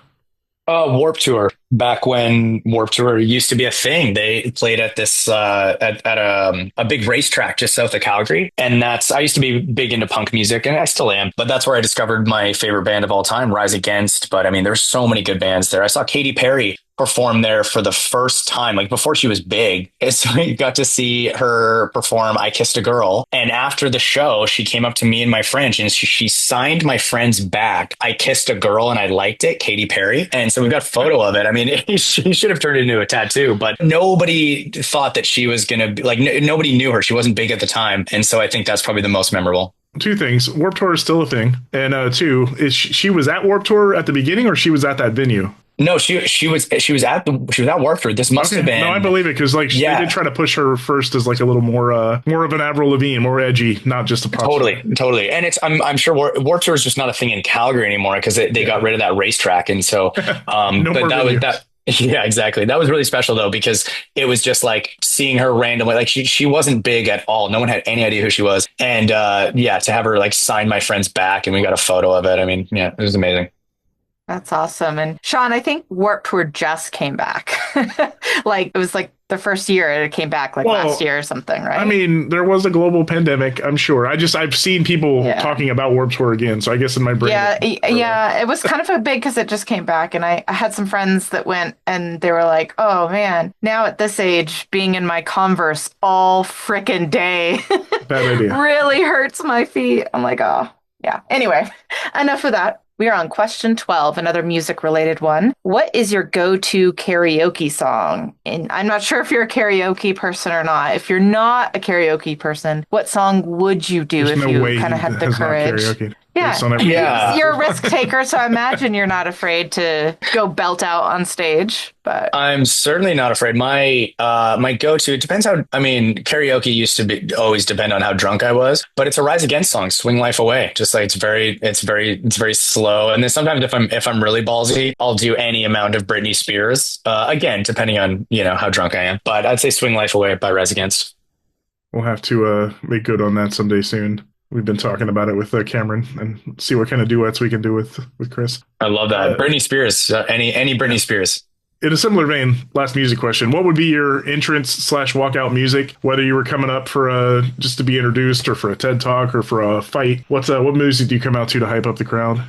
Warped Tour. Back when Warped Tour used to be a thing, they played at this at a big racetrack just south of Calgary, and I used to be big into punk music, and I still am. But that's where I discovered my favorite band of all time, Rise Against. But I mean, there's so many good bands there. I saw Katy Perry perform there for the first time, like before she was big. And so I got to see her perform I Kissed a Girl. And after the show, she came up to me and my friend and she signed my friend's back. I Kissed a Girl and I Liked It, Katy Perry. And so we've got a photo of it. I mean, she should have turned it into a tattoo, but nobody thought that she was going to be like, nobody knew her. She wasn't big at the time. And so I think that's probably the most memorable. Two things. Warped Tour is still a thing. And two, is she was at Warped Tour at the beginning or she was at that venue? No, she was at Warped Tour. This must have been. No, I believe it because they did try to push her first as like a little more of an Avril Lavigne, more edgy, not just a pop totally. And I'm sure Warped Tour is just not a thing in Calgary anymore because they got rid of that racetrack, and so Yeah, exactly. That was really special though, because it was just like seeing her randomly. Like she wasn't big at all. No one had any idea who she was. And yeah, to have her like sign my friend's back and we got a photo of it. I mean, yeah, it was amazing. That's awesome. And Shawn, I think Warped Tour just came back. Like it was like the first year it came back like last Well, year or something, I right? mean, there was a global pandemic, I'm sure. I've seen people Yeah. talking about Warped Tour again, so I guess in my brain. Yeah, it was kind of a big because it just came back, and I had some friends that went, and they were like, "Oh man, now at this age, being in my Converse all frickin' day Bad idea. really hurts my feet." I'm like, "Oh, yeah." Anyway, enough of that. We are on question 12, another music related one. What is your go-to karaoke song? And I'm not sure if you're a karaoke person or not. If you're not a karaoke person, what song would you do There's if no you way kind he of had the has not courage? karaoke Yeah, based on everything. Yeah. you're a risk taker, so I imagine you're not afraid to go belt out on stage. But I'm certainly not afraid. My go-to, it depends how, I mean, karaoke used to be always depend on how drunk I was, but it's a Rise Against song, Swing Life Away. Just like it's very slow. And then sometimes if I'm really ballsy, I'll do any amount of Britney Spears. Again, depending on, how drunk I am. But I'd say Swing Life Away by Rise Against. We'll have to make good on that someday soon. We've been talking about it with Cameron and see what kind of duets we can do with Chris. I love that. Uh, Britney Spears, any Britney Spears. in a similar vein, last music question: what would be your entrance slash walkout music? Whether you were coming up for just to be introduced, or for a TED talk, or for a fight, what music do you come out to hype up the crowd?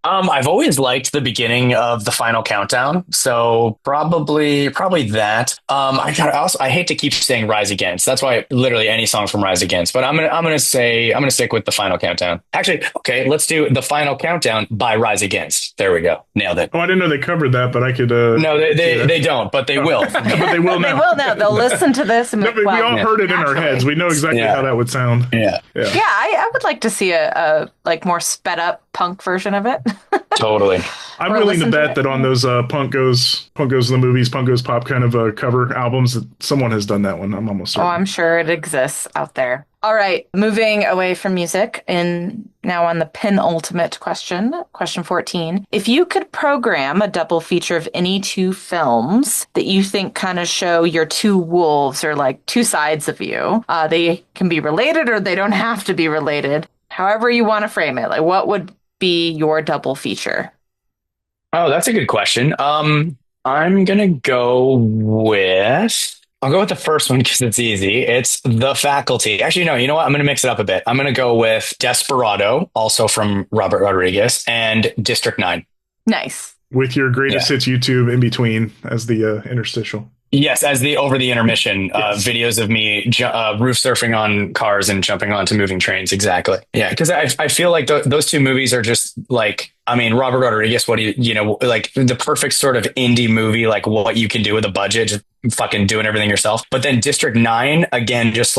I've always liked the beginning of the final countdown, so probably that. I hate to keep saying Rise Against. That's why literally any song from Rise Against. But I'm gonna stick with the final countdown. Actually, okay, let's do the final countdown by Rise Against. There we go, nailed it. Oh, I didn't know they covered that, but I could. No, they see they, that. they don't, but they will. But they will they now. will now. They'll listen to this and be No, but like, we "Wow, all heard it in our heads. We know exactly Yeah. how that would sound. Yeah, Yeah. yeah, I would like to see a like more sped up punk version of it." totally. I'm Or willing to listen to bet it. that on those Punk Goes to the Movies, Punk Goes Pop kind of cover albums, that someone has done that one. I'm almost Oh, certain. I'm sure it exists out there. All right, moving away from music and now on the penultimate question, question 14. If you could program a double feature of any two films that you think kind of show your two wolves or like two sides of you, they can be related or they don't have to be related. However you want to frame it, like what would be your double feature? Oh, that's a good question. I'm gonna go with. I'll go with the first one because it's easy. It's The Faculty. Actually, no, you know what? I'm going to mix it up a bit. I'm going to go with Desperado, also from Robert Rodriguez, and District 9. Nice. With your greatest Yeah. hits YouTube in between as the interstitial. Yes, as the over the intermission Yes. videos of me roof surfing on cars and jumping onto moving trains. Exactly. Yeah, because I feel like those two movies are just like, I mean, Robert Rodriguez. What do like the perfect sort of indie movie, like what you can do with a budget, just fucking doing everything yourself. But then District 9, again, just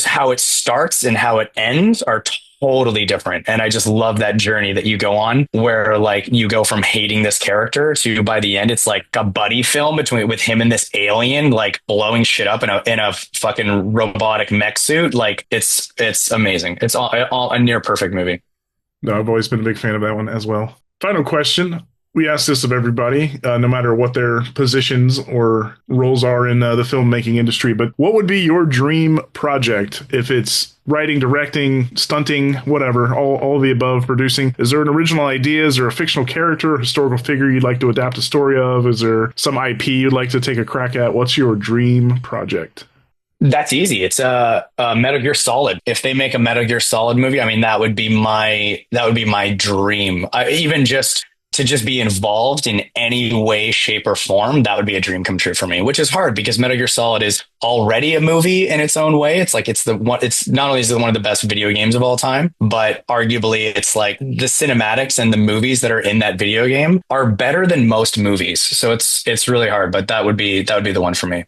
how it starts and how it ends are totally different. And I just love that journey that you go on where like you go from hating this character to by the end, it's like a buddy film with him and this alien, like blowing shit up in a fucking robotic mech suit. Like it's amazing. It's all a near perfect movie. No, I've always been a big fan of that one as well. Final question. We ask this of everybody, no matter what their positions or roles are in the filmmaking industry, but what would be your dream project? If it's writing, directing, stunting, whatever, all of the above, producing. Is there an original idea? Is there a fictional character, a historical figure you'd like to adapt a story of? Is there some IP you'd like to take a crack at? What's your dream project? That's easy. It's a Metal Gear Solid. If they make a Metal Gear Solid movie, I mean, that would be my dream. Even just be involved in any way, shape, or form, that would be a dream come true for me, which is hard because Metal Gear Solid is already a movie in its own way. It's like it's not only is it one of the best video games of all time, but arguably it's like the cinematics and the movies that are in that video game are better than most movies. So it's really hard, but that would be the one for me.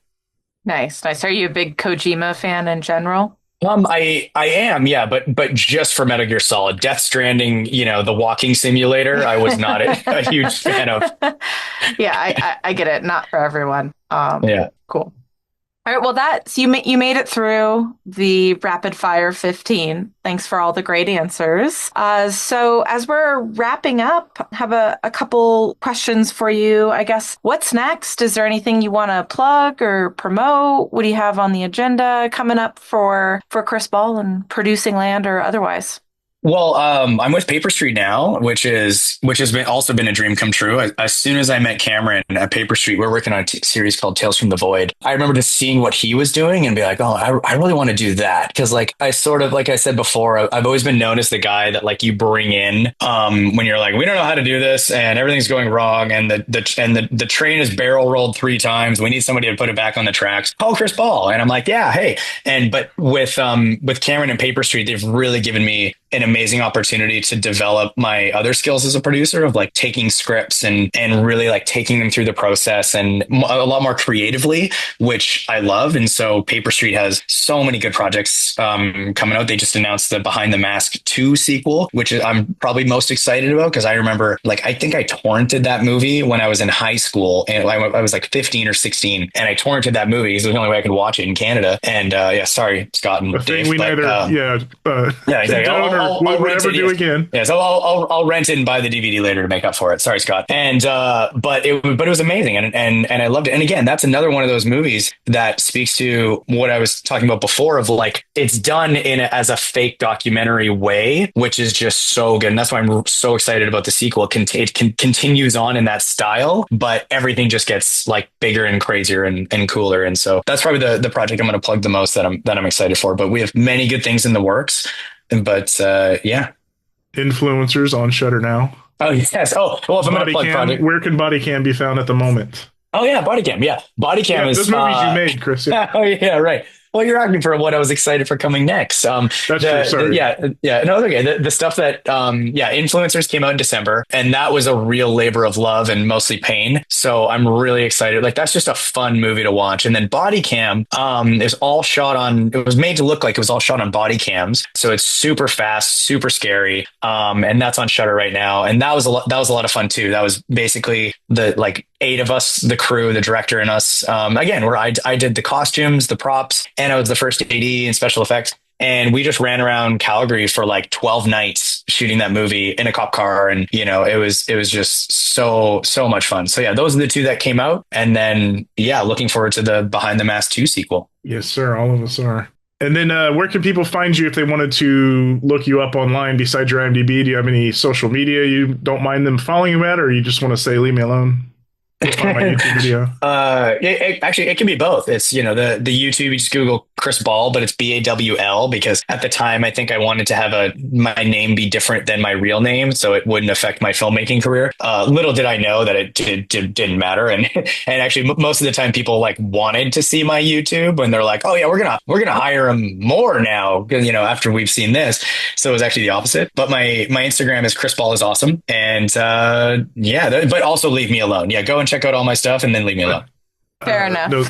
Nice. Are you a big Kojima fan in general? I am, yeah, but just for Metal Gear Solid, Death Stranding, the walking simulator, I was not a huge fan of. Yeah, I get it. Not for everyone. Yeah. Cool. All right, well, that's you made it through the rapid fire 15. Thanks for all the great answers. So as we're wrapping up, I have a couple questions for you. I guess what's next? Is there anything you want to plug or promote? What do you have on the agenda coming up for Chris Ball and Producing Land or otherwise? Well, I'm with Paper Street now, which has been also been a dream come true. As soon as I met Cameron at Paper Street, we're working on a series called Tales from the Void. I remember just seeing what he was doing and be like, oh, I really want to do that because, like, I sort of like I said before, I've always been known as the guy that like you bring in when you're like, we don't know how to do this and everything's going wrong and the train is barrel rolled 3 times. We need somebody to put it back on the tracks. Call Chris Ball, and I'm like, yeah, hey. But with Cameron and Paper Street, they've really given me an amazing opportunity to develop my other skills as a producer of like taking scripts and really like taking them through the process and a lot more creatively, which I love. And so Paper Street has so many good projects coming out. They just announced the Behind the Mask 2 sequel, which I'm probably most excited about because I remember like I think I torrented that movie when I was in high school and I was like 15 or 16 and I torrented that movie because it was the only way I could watch it in Canada. And yeah, sorry, Scott and Dave. We neither, yeah, exactly. I'll whatever do again. Yeah, so I'll rent it and buy the DVD later to make up for it. Sorry, Scott. And but it was amazing, and I loved it. And again, that's another one of those movies that speaks to what I was talking about before of like it's done as a fake documentary way, which is just so good. And that's why I'm so excited about the sequel. It continues on in that style, but everything just gets like bigger and crazier and cooler. And so that's probably the project I'm going to plug the most that I'm excited for. But we have many good things in the works. But yeah, influencers on Shudder now. Oh yes. Oh well, if I'm going to plug project, where can BODYCAM be found at the moment? Oh yeah, BODYCAM. Yeah, BODYCAM is those movies you made, Chris. Yeah. Oh yeah, right. Well, you're asking for what I was excited for coming next. That's true. Sorry. Yeah. No, it's okay. The stuff that, Influencers came out in December, and that was a real labor of love and mostly pain. So I'm really excited. Like that's just a fun movie to watch. And then Bodycam, is all shot on. It was made to look like it was all shot on body cams. So it's super fast, super scary. And that's on Shudder right now. And that was a lot of fun too. That was basically the like 8 of us, the crew, the director, and us. Again, where I did the costumes, the props. And I was the first AD in special effects. And we just ran around Calgary for like 12 nights shooting that movie in a cop car. And, it was just so much fun. So yeah, those are the 2 that came out. And then, yeah, looking forward to the Behind the Mask 2 sequel. Yes, sir. All of us are. And then where can people find you if they wanted to look you up online besides your IMDb? Do you have any social media you don't mind them following you at, or you just want to say, leave me alone? My YouTube video. It can be both. It's the YouTube. You just Google Chris Ball, but it's BAWL because at the time I think I wanted to have my name be different than my real name, so it wouldn't affect my filmmaking career. Little did I know that it didn't matter, and actually most of the time people like wanted to see my YouTube, and they're like, oh yeah, we're gonna hire him more now, after we've seen this. So it was actually the opposite. But my Instagram is Chris Ball is awesome, and but also leave me alone. Yeah, go and check out all my stuff and then leave me alone. Fair enough. No,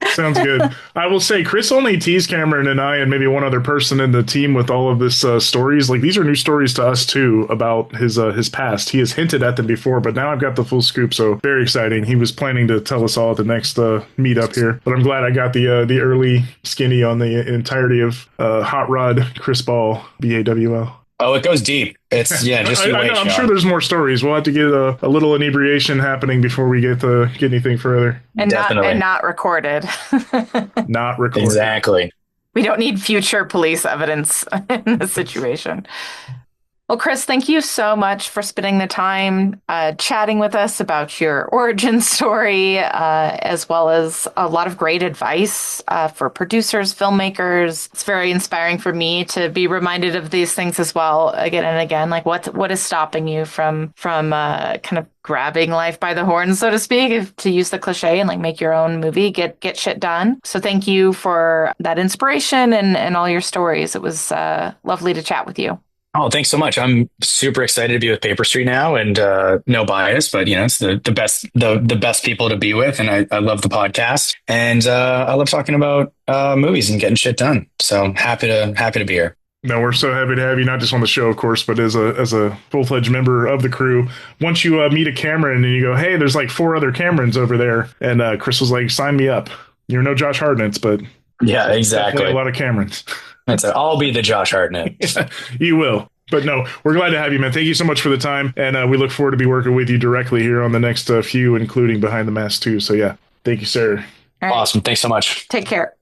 sounds good. I will say Chris only teased Cameron and I and maybe one other person in the team with all of this stories. Like these are new stories to us too about his past. He has hinted at them before, but now I've got the full scoop. So very exciting. He was planning to tell us all at the next meetup here, but I'm glad I got the early skinny on the entirety of Hot Rod Chris Ball BAWL. Oh, it goes deep. It's just you wait. I'm sure there's more stories. We'll have to get a little inebriation happening before we get anything further. And not recorded. Not recorded. Exactly. We don't need future police evidence in this situation. Well, Chris, thank you so much for spending the time chatting with us about your origin story, as well as a lot of great advice for producers, filmmakers. It's very inspiring for me to be reminded of these things as well, again and again. Like what is stopping you from kind of grabbing life by the horns, so to speak, to use the cliche, and like make your own movie, get shit done. So thank you for that inspiration and all your stories. It was lovely to chat with you. Oh, thanks so much. I'm super excited to be with Paper Street now, and no bias, but it's the best people to be with, and I love the podcast, and I love talking about movies and getting shit done. So happy to be here. No, we're so happy to have you, not just on the show, of course, but as a full-fledged member of the crew. Once you meet a Cameron and you go, hey, there's like 4 other Camerons over there, and Chris was like, sign me up. You're no Josh Hartnett, but Yeah, exactly. definitely a lot of Camerons. I'll be the Josh Hartnett. Yeah, you will. But no, we're glad to have you, man. Thank you so much for the time. And we look forward to be working with you directly here on the next few, including Behind the Mask too. So yeah, thank you, sir. All right. Awesome. Thanks so much. Take care.